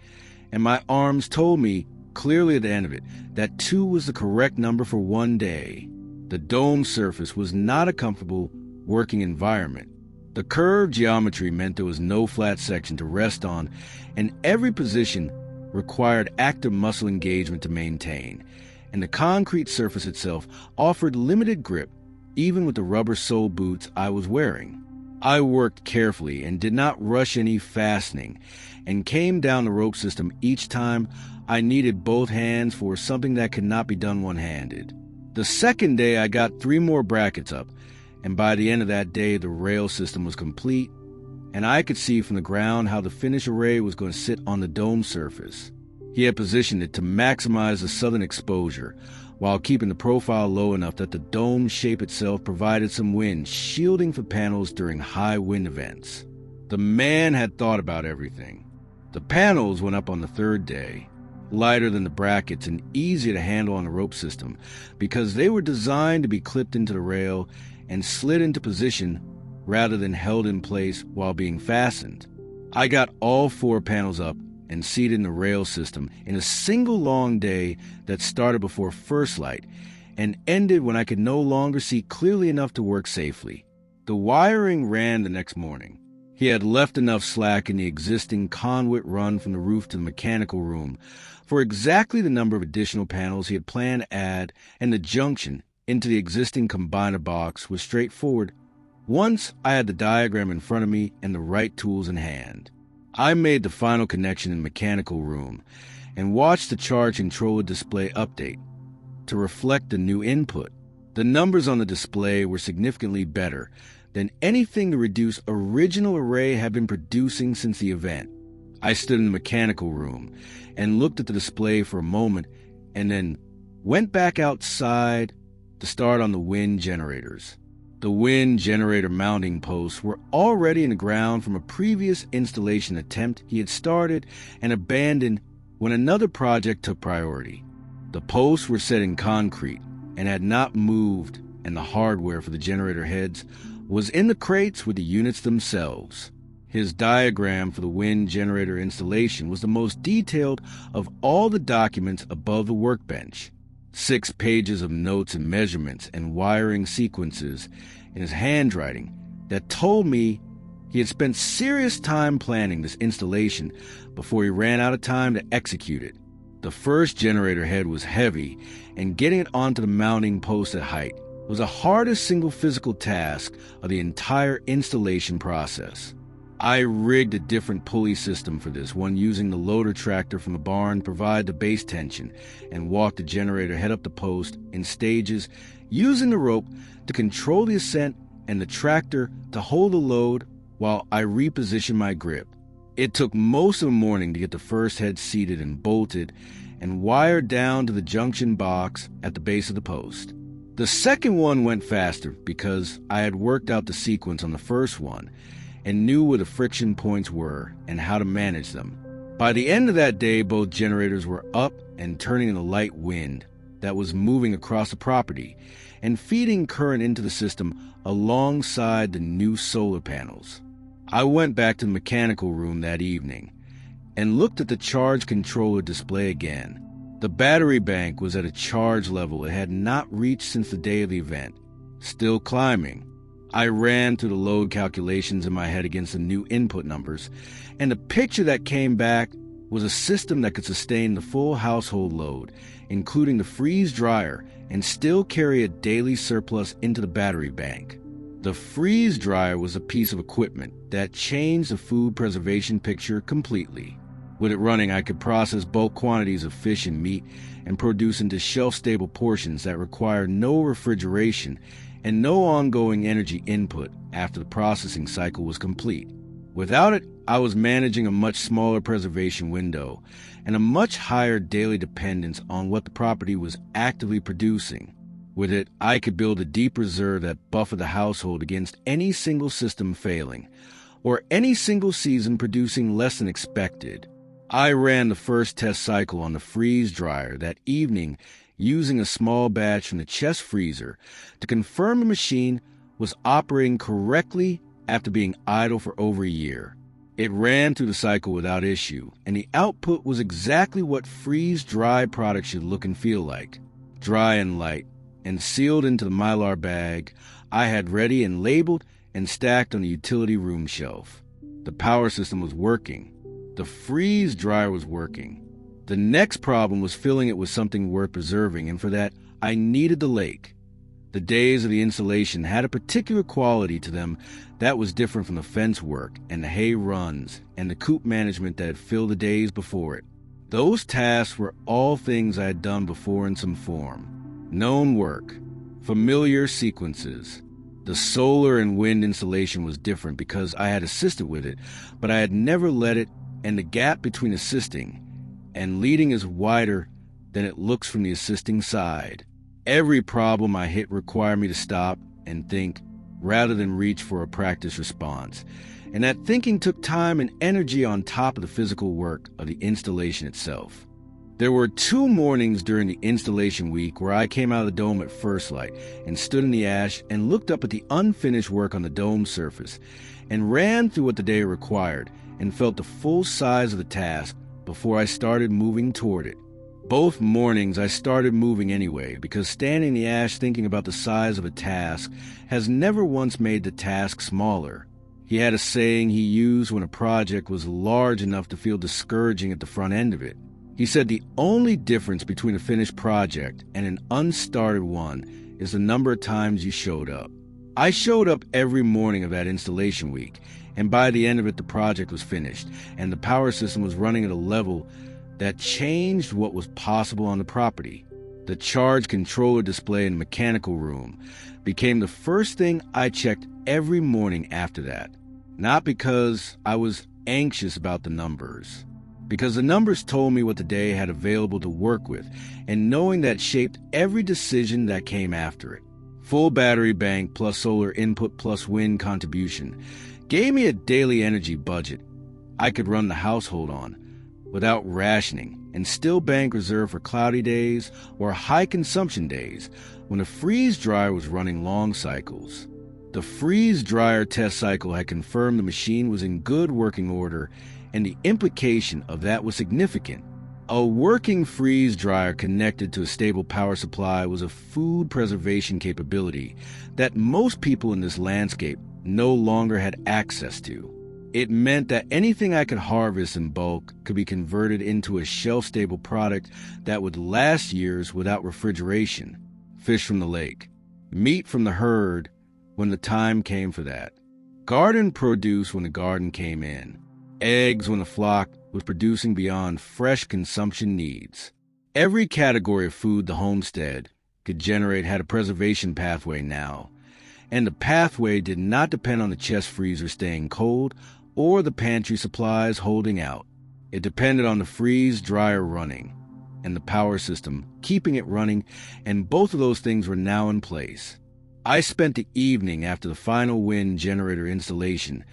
and my arms told me clearly at the end of it that 2 was the correct number for one day. The dome surface was not a comfortable working environment. The curved geometry meant there was no flat section to rest on, and every position required active muscle engagement to maintain, and the concrete surface itself offered limited grip, even with the rubber sole boots I was wearing. I worked carefully and did not rush any fastening, and came down the rope system each time I needed both hands for something that could not be done one-handed. The second day I got 3 more brackets up, and by the end of that day the rail system was complete, and I could see from the ground how the finished array was going to sit on the dome surface. He had positioned it to maximize the southern exposure, while keeping the profile low enough that the dome shape itself provided some wind shielding for panels during high wind events. The man had thought about everything. The panels went up on the 3rd day, lighter than the brackets and easier to handle on the rope system because they were designed to be clipped into the rail and slid into position rather than held in place while being fastened. I got all 4 panels up and seated in the rail system in a single long day that started before first light and ended when I could no longer see clearly enough to work safely. The wiring ran the next morning. He had left enough slack in the existing conduit run from the roof to the mechanical room for exactly the number of additional panels he had planned to add, and the junction into the existing combiner box was straightforward once I had the diagram in front of me and the right tools in hand. I made the final connection in the mechanical room and watched the charge controller display update to reflect the new input. The numbers on the display were significantly better than anything the reduced original array had been producing since the event. I stood in the mechanical room and looked at the display for a moment and then went back outside to start on the wind generators. The wind generator mounting posts were already in the ground from a previous installation attempt he had started and abandoned when another project took priority. The posts were set in concrete and had not moved, and the hardware for the generator heads was in the crates with the units themselves. His diagram for the wind generator installation was the most detailed of all the documents above the workbench. 6 pages of notes and measurements and wiring sequences in his handwriting that told me he had spent serious time planning this installation before he ran out of time to execute it. The first generator head was heavy, and getting it onto the mounting post at height was the hardest single physical task of the entire installation process. I rigged a different pulley system for this, one using the loader tractor from the barn to provide the base tension, and walked the generator head up the post in stages, using the rope to control the ascent and the tractor to hold the load while I repositioned my grip. It took most of the morning to get the first head seated and bolted and wired down to the junction box at the base of the post. The second one went faster because I had worked out the sequence on the first one and knew where the friction points were and how to manage them. By the end of that day, both generators were up and turning in a light wind that was moving across the property and feeding current into the system alongside the new solar panels. I went back to the mechanical room that evening and looked at the charge controller display again. The battery bank was at a charge level it had not reached since the day of the event, still climbing. I ran through the load calculations in my head against the new input numbers, and the picture that came back was a system that could sustain the full household load, including the freeze dryer, and still carry a daily surplus into the battery bank. The freeze dryer was a piece of equipment that changed the food preservation picture completely. With it running, I could process bulk quantities of fish and meat and produce into shelf-stable portions that require no refrigeration and no ongoing energy input after the processing cycle was complete. Without it, I was managing a much smaller preservation window and a much higher daily dependence on what the property was actively producing. With it, I could build a deep reserve that buffered the household against any single system failing, or any single season producing less than expected. I ran the first test cycle on the freeze dryer that evening using a small batch from the chest freezer to confirm the machine was operating correctly after being idle for over a year. It ran through the cycle without issue, and the output was exactly what freeze-dried products should look and feel like. Dry and light, and sealed into the Mylar bag I had ready and labeled and stacked on the utility room shelf. The power system was working. The freeze dryer was working. The next problem was filling it with something worth preserving, and for that, I needed the lake. The days of the installation had a particular quality to them that was different from the fence work and the hay runs and the coop management that had filled the days before it. Those tasks were all things I had done before in some form. Known work, familiar sequences. The solar and wind installation was different because I had assisted with it, but I had never led it, and the gap between assisting and leading is wider than it looks from the assisting side. Every problem I hit required me to stop and think rather than reach for a practice response, and that thinking took time and energy on top of the physical work of the installation itself. There were 2 mornings during the installation week where I came out of the dome at first light and stood in the ash and looked up at the unfinished work on the dome surface and ran through what the day required and felt the full size of the task before I started moving toward it. Both mornings I started moving anyway because standing in the ash thinking about the size of a task has never once made the task smaller. He had a saying he used when a project was large enough to feel discouraging at the front end of it. He said the only difference between a finished project and an unstarted one is the number of times you showed up. I showed up every morning of that installation week, and by the end of it the project was finished, and the power system was running at a level that changed what was possible on the property. The charge controller display in the mechanical room became the first thing I checked every morning after that. Not because I was anxious about the numbers, because the numbers told me what the day had available to work with, and knowing that shaped every decision that came after it. Full battery bank plus solar input plus wind contribution gave me a daily energy budget I could run the household on without rationing, and still bank reserve for cloudy days or high consumption days when the freeze dryer was running long cycles. The freeze dryer test cycle had confirmed the machine was in good working order, and the implication of that was significant. A working freeze dryer connected to a stable power supply was a food preservation capability that most people in this landscape no longer had access to. It meant that anything I could harvest in bulk could be converted into a shelf-stable product that would last years without refrigeration. Fish from the lake, meat from the herd when the time came for that, garden produce when the garden came in, eggs when the flock was producing beyond fresh consumption needs. Every category of food the homestead could generate had a preservation pathway now, and the pathway did not depend on the chest freezer staying cold or the pantry supplies holding out. It depended on the freeze dryer running and the power system keeping it running, and both of those things were now in place. I spent the evening after the final wind generator installation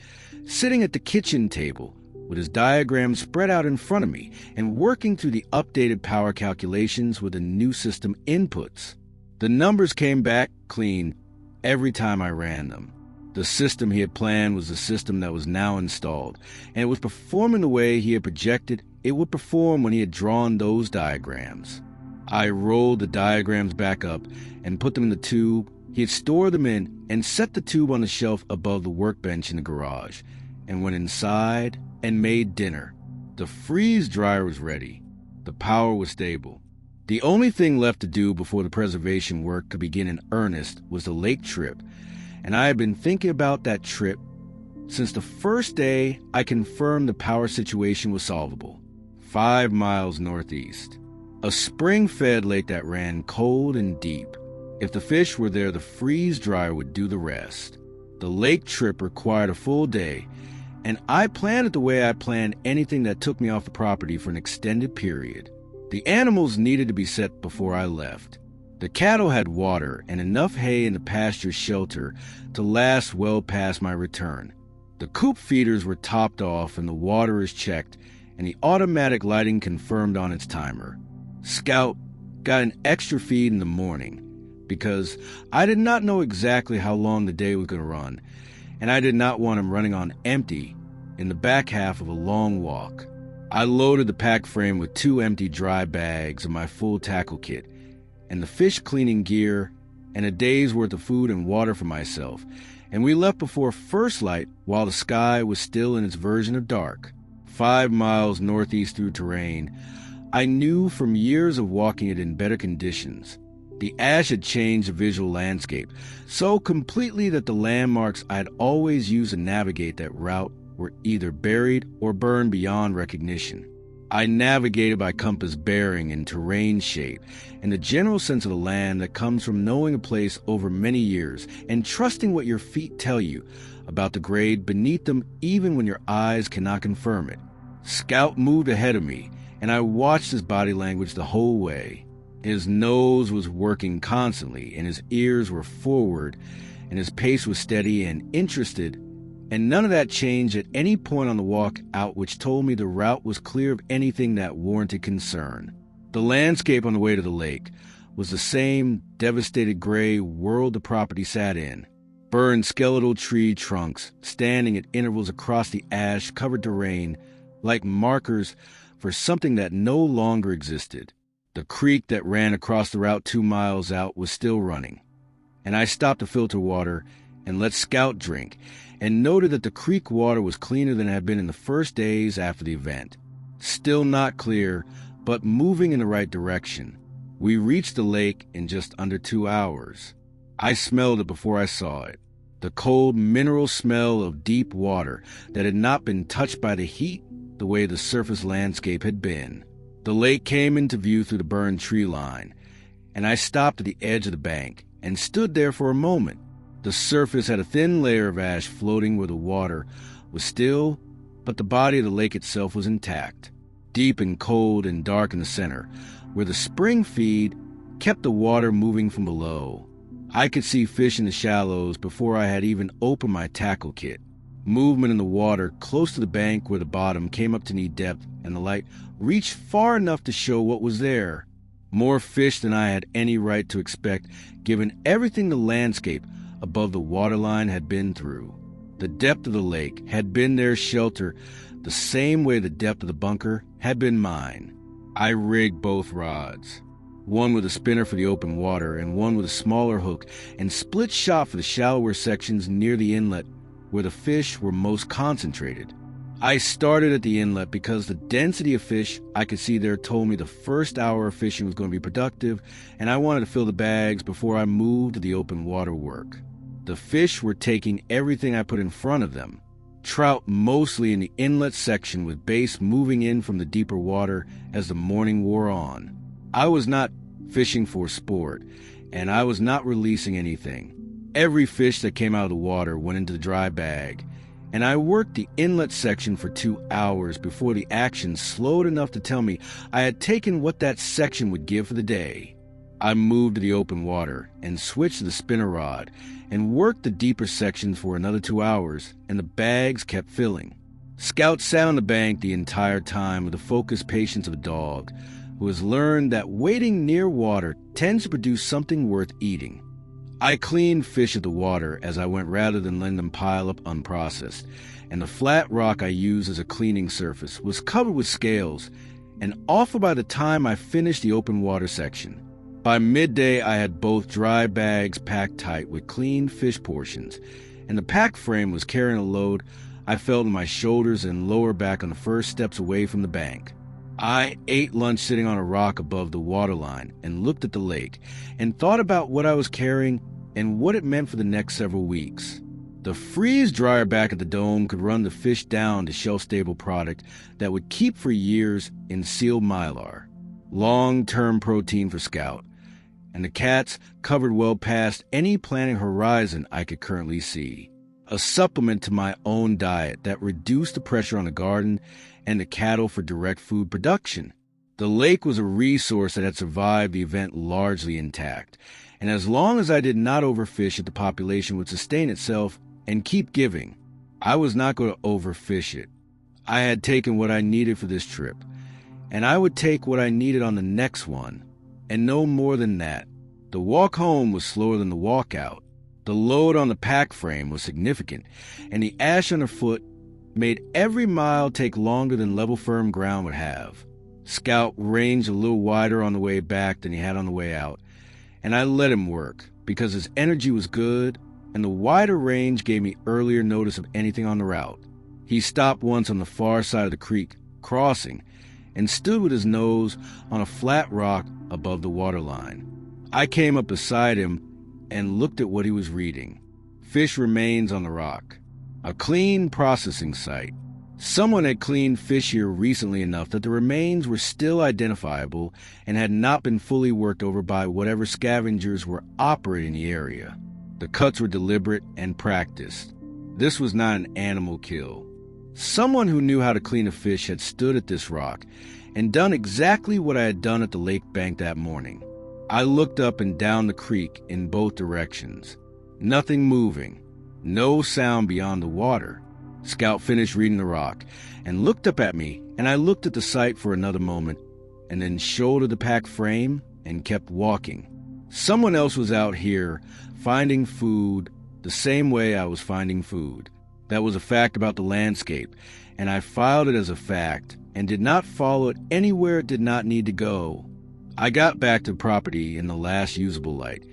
sitting at the kitchen table with his diagram spread out in front of me and working through the updated power calculations with the new system inputs. The numbers came back clean every time I ran them. The system he had planned was the system that was now installed, and it was performing the way he had projected it would perform when he had drawn those diagrams. I rolled the diagrams back up and put them in the tube he had stored them in and set the tube on the shelf above the workbench in the garage, and went inside and made dinner. The freeze dryer was ready. The power was stable. The only thing left to do before the preservation work could begin in earnest was the lake trip, and I had been thinking about that trip since the first day I confirmed the power situation was solvable. 5 miles northeast. A spring-fed lake that ran cold and deep. If the fish were there, the freeze dryer would do the rest. The lake trip required a full day, and I planned it the way I planned anything that took me off the property for an extended period. The animals needed to be set before I left. The cattle had water and enough hay in the pasture shelter to last well past my return. The coop feeders were topped off and the water is checked, and the automatic lighting confirmed on its timer. Scout got an extra feed in the morning because I did not know exactly how long the day was going to run, and I did not want him running on empty in the back half of a long walk. I loaded the pack frame with 2 empty dry bags of my full tackle kit, and the fish cleaning gear, and a day's worth of food and water for myself, and we left before first light while the sky was still in its version of dark. 5 miles northeast through terrain, I knew from years of walking it in better conditions. The ash had changed the visual landscape so completely that the landmarks I had always used to navigate that route were either buried or burned beyond recognition. I navigated by compass bearing and terrain shape and the general sense of the land that comes from knowing a place over many years and trusting what your feet tell you about the grade beneath them even when your eyes cannot confirm it. Scout moved ahead of me, and I watched his body language the whole way. His nose was working constantly, and his ears were forward, and his pace was steady and interested, and none of that changed at any point on the walk out, which told me the route was clear of anything that warranted concern. The landscape on the way to the lake was the same devastated gray world the property sat in. Burned skeletal tree trunks standing at intervals across the ash-covered terrain like markers for something that no longer existed. The creek that ran across the route 2 miles out was still running, and I stopped to filter water and let Scout drink, and noted that the creek water was cleaner than it had been in the first days after the event. Still not clear, but moving in the right direction. We reached the lake in just under 2 hours. I smelled it before I saw it. The cold mineral smell of deep water that had not been touched by the heat the way the surface landscape had been. The lake came into view through the burned tree line, and I stopped at the edge of the bank and stood there for a moment. The surface had a thin layer of ash floating where the water was still, but the body of the lake itself was intact, deep and cold and dark in the center, where the spring feed kept the water moving from below. I could see fish in the shallows before I had even opened my tackle kit. Movement in the water close to the bank where the bottom came up to knee depth, and the light reached far enough to show what was there. More fish than I had any right to expect, given everything the landscape above the waterline had been through. The depth of the lake had been their shelter the same way the depth of the bunker had been mine. I rigged both rods, one with a spinner for the open water and one with a smaller hook, and split shot for the shallower sections near the inlet where the fish were most concentrated. I started at the inlet because the density of fish I could see there told me the first hour of fishing was going to be productive, and I wanted to fill the bags before I moved to the open water work. The fish were taking everything I put in front of them. Trout mostly in the inlet section, with bass moving in from the deeper water as the morning wore on. I was not fishing for sport, and I was not releasing anything. Every fish that came out of the water went into the dry bag, and I worked the inlet section for 2 hours before the action slowed enough to tell me I had taken what that section would give for the day. I moved to the open water and switched to the spinner rod and worked the deeper sections for another 2 hours, and the bags kept filling. Scout sat on the bank the entire time with the focused patience of a dog who has learned that waiting near water tends to produce something worth eating. I cleaned fish at the water as I went rather than letting them pile up unprocessed, and the flat rock I used as a cleaning surface was covered with scales and awful by the time I finished the open water section. By midday, I had both dry bags packed tight with clean fish portions, and the pack frame was carrying a load I felt in my shoulders and lower back on the first steps away from the bank. I ate lunch sitting on a rock above the waterline and looked at the lake and thought about what I was carrying and what it meant for the next several weeks. The freeze dryer back at the dome could run the fish down to shelf-stable product that would keep for years in sealed mylar. Long-term protein for Scout, and the cats covered well past any planning horizon I could currently see. A supplement to my own diet that reduced the pressure on the garden and the cattle for direct food production. The lake was a resource that had survived the event largely intact, and as long as I did not overfish it, the population would sustain itself and keep giving. I was not going to overfish it. I had taken what I needed for this trip, and I would take what I needed on the next one, and no more than that. The walk home was slower than the walk out. The load on the pack frame was significant, and the ash underfoot made every mile take longer than level firm ground would have. Scout ranged a little wider on the way back than he had on the way out, and I let him work because his energy was good, and the wider range gave me earlier notice of anything on the route. He stopped once on the far side of the creek, crossing, and stood with his nose on a flat rock above the waterline. I came up beside him and looked at what he was reading. Fish remains on the rock. A clean processing site. Someone had cleaned fish here recently enough that the remains were still identifiable and had not been fully worked over by whatever scavengers were operating the area. The cuts were deliberate and practiced. This was not an animal kill. Someone who knew how to clean a fish had stood at this rock and done exactly what I had done at the lake bank that morning. I looked up and down the creek in both directions. Nothing moving. No sound beyond the water. Scout finished reading the rock and looked up at me, and I looked at the site for another moment and then shouldered the pack frame and kept walking. Someone else was out here finding food the same way I was finding food. That was a fact about the landscape, and I filed it as a fact and did not follow it anywhere it did not need to go. I got back to the property in the last usable light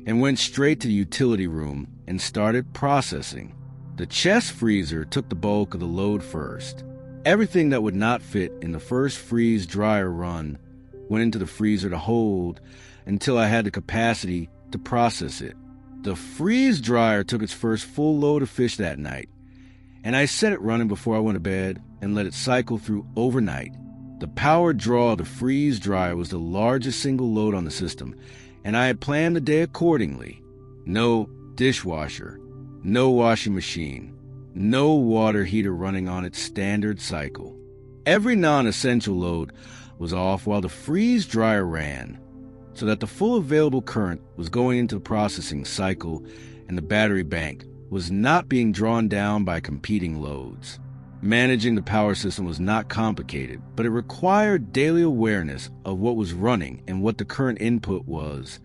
and went straight to the utility room and started processing. The chest freezer took the bulk of the load first. Everything that would not fit in the first freeze dryer run went into the freezer to hold until I had the capacity to process it. The freeze dryer took its first full load of fish that night, and I set it running before I went to bed and let it cycle through overnight. The power draw of the freeze dryer was the largest single load on the system, and I had planned the day accordingly. No dishwasher, no washing machine, no water heater running on its standard cycle. Every non-essential load was off while the freeze dryer ran, so that the full available current was going into the processing cycle and the battery bank was not being drawn down by competing loads. Managing the power system was not complicated, but it required daily awareness of what was running and what the current input was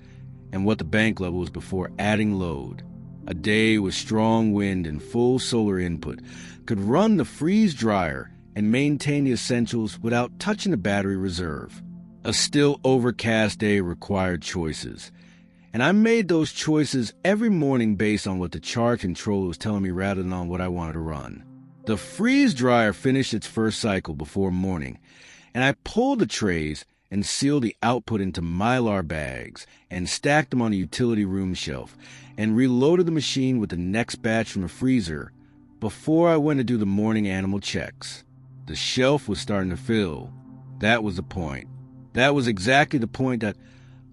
and what the bank level was before adding load. A day with strong wind and full solar input could run the freeze dryer and maintain the essentials without touching the battery reserve. A still overcast day required choices, and I made those choices every morning based on what the charge controller was telling me rather than on what I wanted to run. The freeze dryer finished its first cycle before morning, and I pulled the trays and sealed the output into Mylar bags and stacked them on a utility room shelf and reloaded the machine with the next batch from the freezer before I went to do the morning animal checks. The shelf was starting to fill. That was the point. That was exactly the point that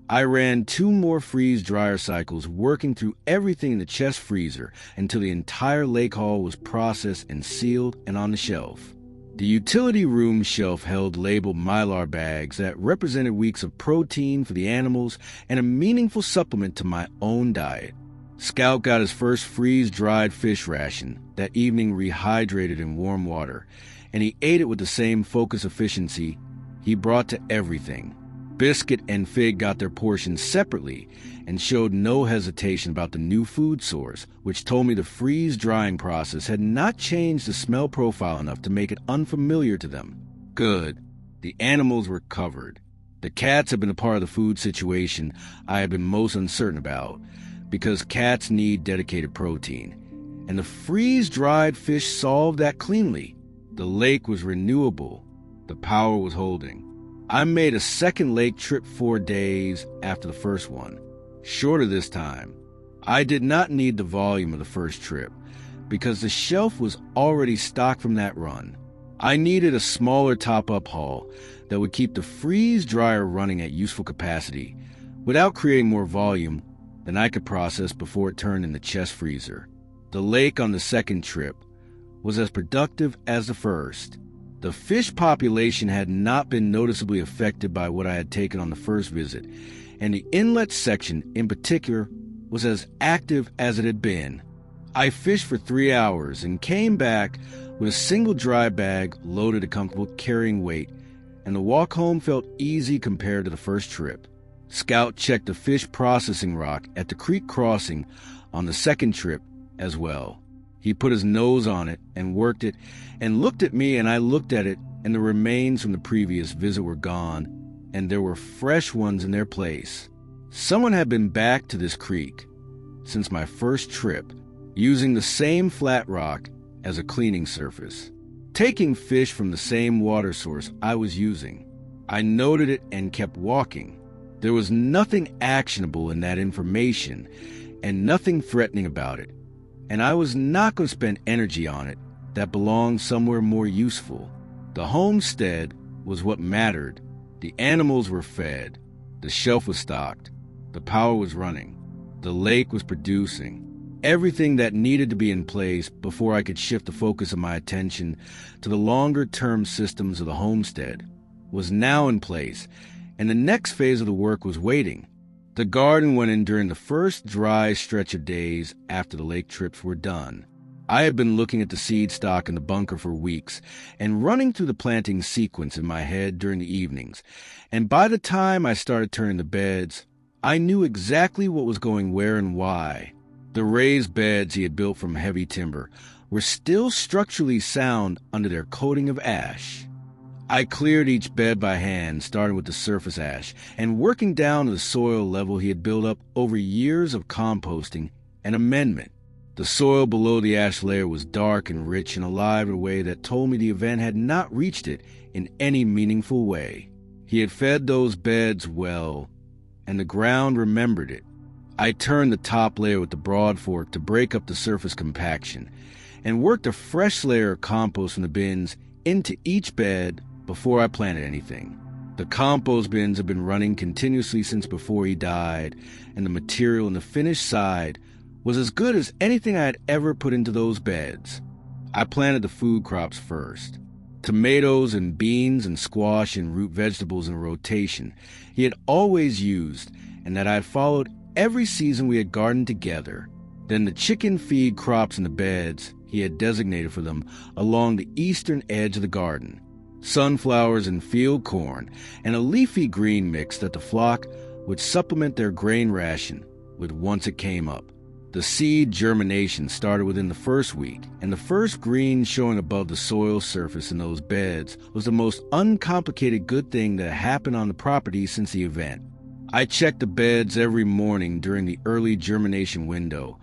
I ran 2 more freeze dryer cycles working through everything in the chest freezer until the entire lake hall was processed and sealed and on the shelf. The utility room shelf held labeled Mylar bags that represented weeks of protein for the animals and a meaningful supplement to my own diet. Scout got his first freeze-dried fish ration, that evening rehydrated in warm water, and he ate it with the same focus efficiency he brought to everything. Biscuit and Fig got their portions separately and showed no hesitation about the new food source, which told me the freeze-drying process had not changed the smell profile enough to make it unfamiliar to them. Good. The animals were covered. The cats had been a part of the food situation I had been most uncertain about, because cats need dedicated protein, and the freeze-dried fish solved that cleanly. The lake was renewable. The power was holding. I made a second lake trip 4 days after the first one. Shorter this time. I did not need the volume of the first trip because the shelf was already stocked from that run. I needed a smaller top-up haul that would keep the freeze dryer running at useful capacity without creating more volume than I could process before it turned in the chest freezer. The lake on the second trip was as productive as the first. The fish population had not been noticeably affected by what I had taken on the first visit, and the inlet section in particular was as active as it had been. I fished for 3 hours and came back with a single dry bag loaded to comfortable carrying weight, and the walk home felt easy compared to the first trip. Scout checked the fish processing rock at the creek crossing on the second trip as well. He put his nose on it and worked it and looked at me, and I looked at it, and the remains from the previous visit were gone, and there were fresh ones in their place. Someone had been back to this creek since my first trip, using the same flat rock as a cleaning surface, taking fish from the same water source I was using. I noted it and kept walking. There was nothing actionable in that information and nothing threatening about it, and I was not going to spend energy on it that belonged somewhere more useful. The homestead was what mattered. The animals were fed. The shelf was stocked. The power was running. The lake was producing. Everything that needed to be in place before I could shift the focus of my attention to the longer-term systems of the homestead was now in place, and the next phase of the work was waiting. The garden went in during the first dry stretch of days after the lake trips were done. I had been looking at the seed stock in the bunker for weeks and running through the planting sequence in my head during the evenings, and by the time I started turning the beds, I knew exactly what was going where and why. The raised beds he had built from heavy timber were still structurally sound under their coating of ash. I cleared each bed by hand, starting with the surface ash, and working down to the soil level he had built up over years of composting and amendment. The soil below the ash layer was dark and rich and alive in a way that told me the event had not reached it in any meaningful way. He had fed those beds well, and the ground remembered it. I turned the top layer with the broad fork to break up the surface compaction, and worked a fresh layer of compost from the bins into each bed before I planted anything. The compost bins had been running continuously since before he died, and the material in the finished side was as good as anything I had ever put into those beds. I planted the food crops first. Tomatoes and beans and squash and root vegetables in a rotation he had always used and that I had followed every season we had gardened together. Then the chicken feed crops in the beds he had designated for them along the eastern edge of the garden. Sunflowers and field corn, and a leafy green mix that the flock would supplement their grain ration with once it came up. The seed germination started within the first week, and the first green showing above the soil surface in those beds was the most uncomplicated good thing that happened on the property since the event. I checked the beds every morning during the early germination window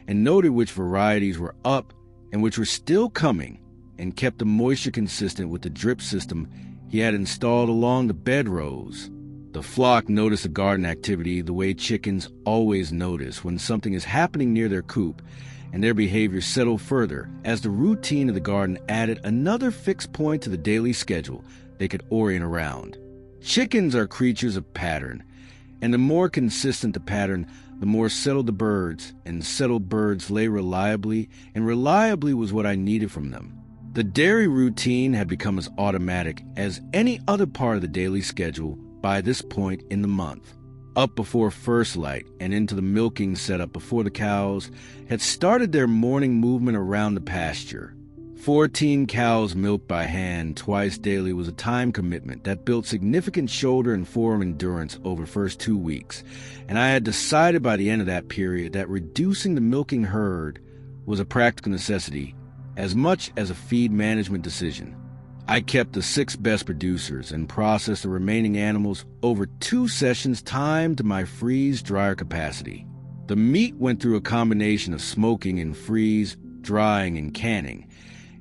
and noted which varieties were up and which were still coming, and kept the moisture consistent with the drip system he had installed along the bed rows. The flock noticed the garden activity the way chickens always notice when something is happening near their coop, and their behavior settled further as the routine of the garden added another fixed point to the daily schedule they could orient around. Chickens are creatures of pattern, and the more consistent the pattern, the more settled the birds, and settled birds lay reliably, and reliably was what I needed from them. The dairy routine had become as automatic as any other part of the daily schedule by this point in the month. Up before first light and into the milking setup before the cows had started their morning movement around the pasture. 14 cows milked by hand twice daily was a time commitment that built significant shoulder and forearm endurance over the first 2 weeks, and I had decided by the end of that period that reducing the milking herd was a practical necessity as much as a feed management decision. I kept the 6 best producers and processed the remaining animals over 2 sessions timed to my freeze-dryer capacity. The meat went through a combination of smoking and freeze, drying, and canning,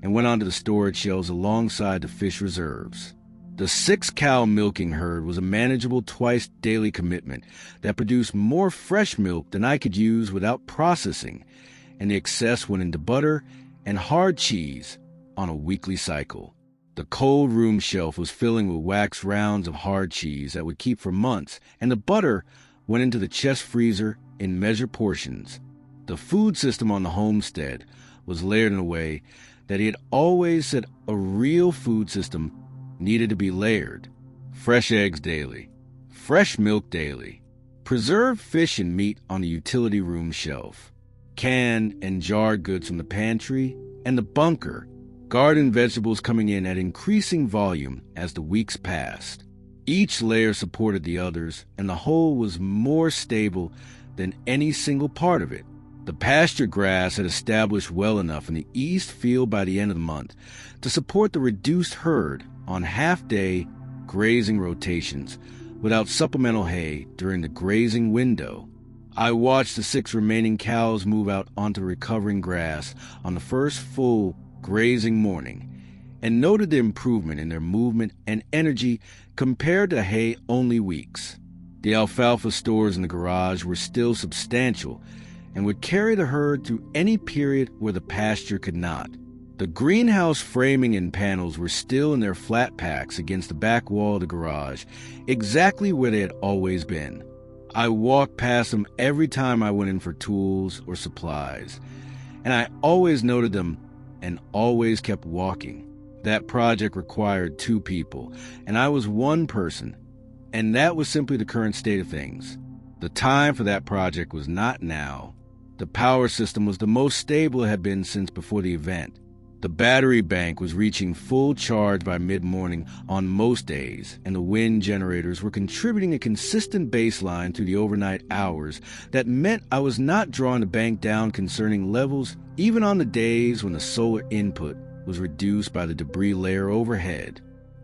and went onto the storage shelves alongside the fish reserves. The 6-cow milking herd was a manageable twice-daily commitment that produced more fresh milk than I could use without processing, and the excess went into butter and hard cheese on a weekly cycle. The cold room shelf was filling with wax rounds of hard cheese that would keep for months, and the butter went into the chest freezer in measured portions. The food system on the homestead was layered in a way that he had always said a real food system needed to be layered. Fresh eggs daily, fresh milk daily, preserved fish and meat on the utility room shelf, canned and jarred goods from the pantry and the bunker, garden vegetables coming in at increasing volume as the weeks passed. Each layer supported the others, and the whole was more stable than any single part of it. The pasture grass had established well enough in the east field by the end of the month to support the reduced herd on half-day grazing rotations without supplemental hay during the grazing window. I watched the 6 remaining cows move out onto recovering grass on the first full grazing morning, and noted the improvement in their movement and energy compared to hay-only weeks. The alfalfa stores in the garage were still substantial and would carry the herd through any period where the pasture could not. The greenhouse framing and panels were still in their flat packs against the back wall of the garage, exactly where they had always been. I walked past them every time I went in for tools or supplies, and I always noted them and always kept walking. That project required 2 people, and I was one person, and that was simply the current state of things. The time for that project was not now. The power system was the most stable it had been since before the event. The battery bank was reaching full charge by mid-morning on most days, and the wind generators were contributing a consistent baseline through the overnight hours that meant I was not drawing the bank down concerning levels even on the days when the solar input was reduced by the debris layer overhead.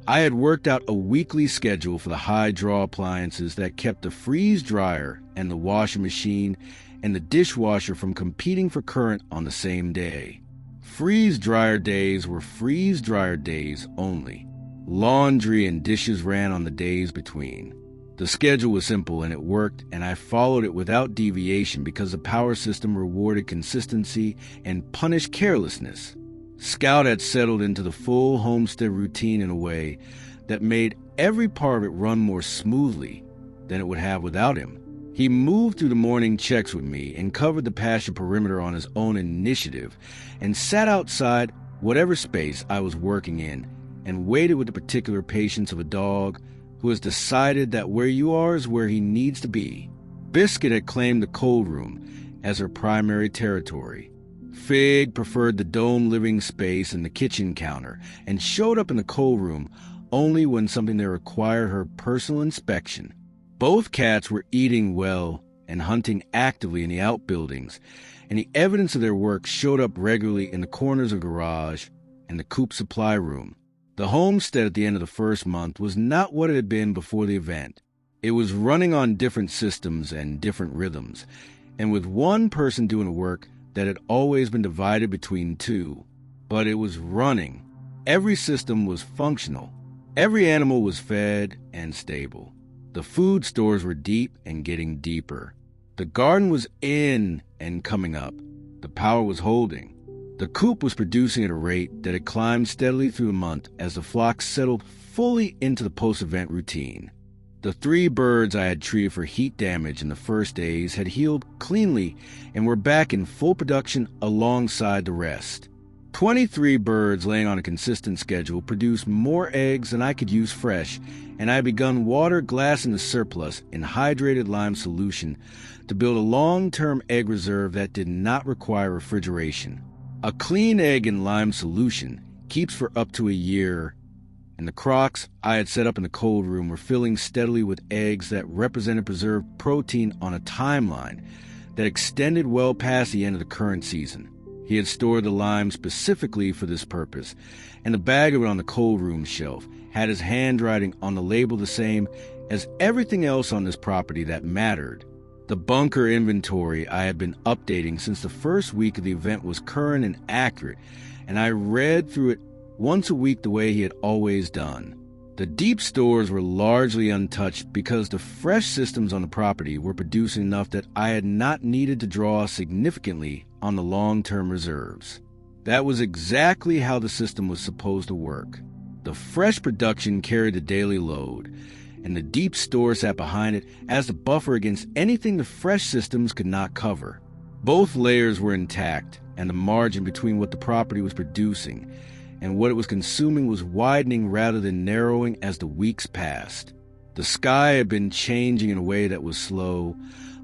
I had worked out a weekly schedule for the high-draw appliances that kept the freeze dryer and the washing machine and the dishwasher from competing for current on the same day. Freeze-dryer days were freeze-dryer days only. Laundry and dishes ran on the days between. The schedule was simple and it worked, and I followed it without deviation because the power system rewarded consistency and punished carelessness. Scout had settled into the full homestead routine in a way that made every part of it run more smoothly than it would have without him. He moved through the morning checks with me and covered the pasture perimeter on his own initiative and sat outside whatever space I was working in and waited with the particular patience of a dog who has decided that where you are is where he needs to be. Biscuit had claimed the cold room as her primary territory. Fig preferred the dome living space and the kitchen counter and showed up in the cold room only when something that required her personal inspection. Both cats were eating well and hunting actively in the outbuildings, and the evidence of their work showed up regularly in the corners of the garage and the coop supply room. The homestead at the end of the first month was not what it had been before the event. It was running on different systems and different rhythms, and with one person doing the work that had always been divided between two. But it was running. Every system was functional. Every animal was fed and stable. The food stores were deep and getting deeper. The garden was in and coming up. The power was holding. The coop was producing at a rate that had climbed steadily through the month as the flock settled fully into the post-event routine. The 3 birds I had treated for heat damage in the first days had healed cleanly and were back in full production alongside the rest. 23 birds laying on a consistent schedule produced more eggs than I could use fresh, and I had begun water glassing the surplus in hydrated lime solution to build a long-term egg reserve that did not require refrigeration. A clean egg in lime solution keeps for up to a year, and the crocks I had set up in the cold room were filling steadily with eggs that represented preserved protein on a timeline that extended well past the end of the current season. He had stored the lime specifically for this purpose, and the bag of it on the cold room shelf had his handwriting on the label the same as everything else on this property that mattered. The bunker inventory I had been updating since the first week of the event was current and accurate, and I read through it once a week the way he had always done. The deep stores were largely untouched because the fresh systems on the property were producing enough that I had not needed to draw significantly on the long-term reserves. That was exactly how the system was supposed to work. The fresh production carried the daily load, and the deep store sat behind it as a buffer against anything the fresh systems could not cover. Both layers were intact, and the margin between what the property was producing and what it was consuming was widening rather than narrowing as the weeks passed. The sky had been changing in a way that was slow,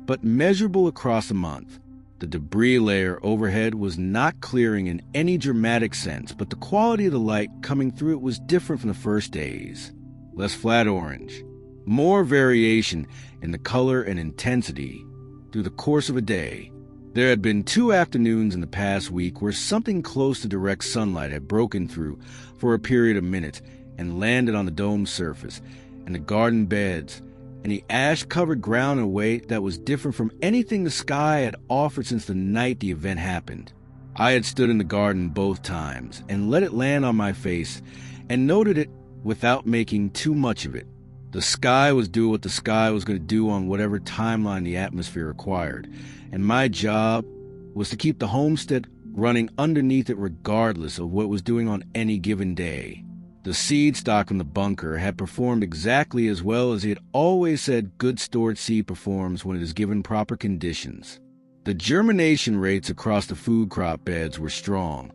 but measurable across the month. The debris layer overhead was not clearing in any dramatic sense, but the quality of the light coming through it was different from the first days. Less flat orange. More variation in the color and intensity through the course of a day. There had been 2 afternoons in the past week where something close to direct sunlight had broken through for a period of minutes and landed on the domed surface and the garden beds and the ash-covered ground in a way that was different from anything the sky had offered since the night the event happened. I had stood in the garden both times and let it land on my face and noted it without making too much of it. The sky was doing what the sky was going to do on whatever timeline the atmosphere required, and my job was to keep the homestead running underneath it regardless of what it was doing on any given day. The seed stock from the bunker had performed exactly as well as he had always said good stored seed performs when it is given proper conditions. The germination rates across the food crop beds were strong,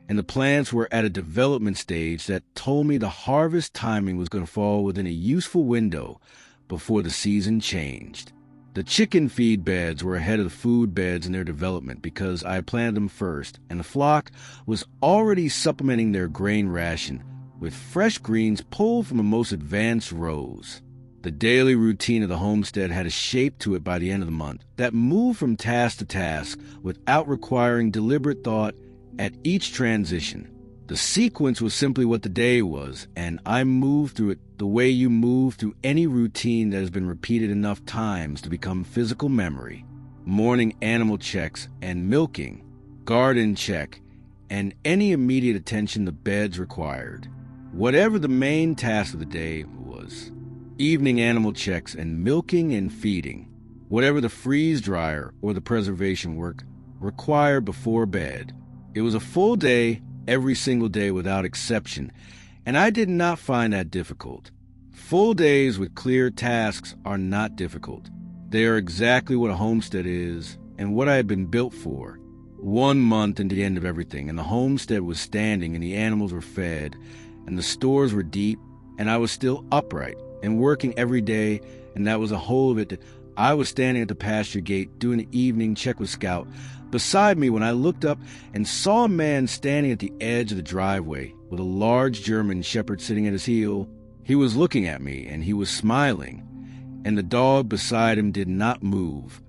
and the plants were at a development stage that told me the harvest timing was going to fall within a useful window before the season changed. The chicken feed beds were ahead of the food beds in their development because I had planted them first, and the flock was already supplementing their grain ration with fresh greens pulled from the most advanced rows. The daily routine of the homestead had a shape to it by the end of the month that moved from task to task without requiring deliberate thought at each transition. The sequence was simply what the day was, and I moved through it the way you move through any routine that has been repeated enough times to become physical memory. Morning animal checks and milking, garden check, and any immediate attention the beds required. Whatever the main task of the day was. Evening animal checks and milking and feeding. Whatever the freeze dryer or the preservation work required before bed. It was a full day every single day without exception, and I did not find that difficult. Full days with clear tasks are not difficult. They are exactly what a homestead is and what I had been built for. 1 month into the end of everything, and the homestead was standing and the animals were fed and the stores were deep and I was still upright and working every day, and that was the whole of it. That I was standing at the pasture gate doing the evening check with Scout beside me when I looked up and saw a man standing at the edge of the driveway with a large German shepherd sitting at his heel. He was looking at me and he was smiling, and the dog beside him did not move,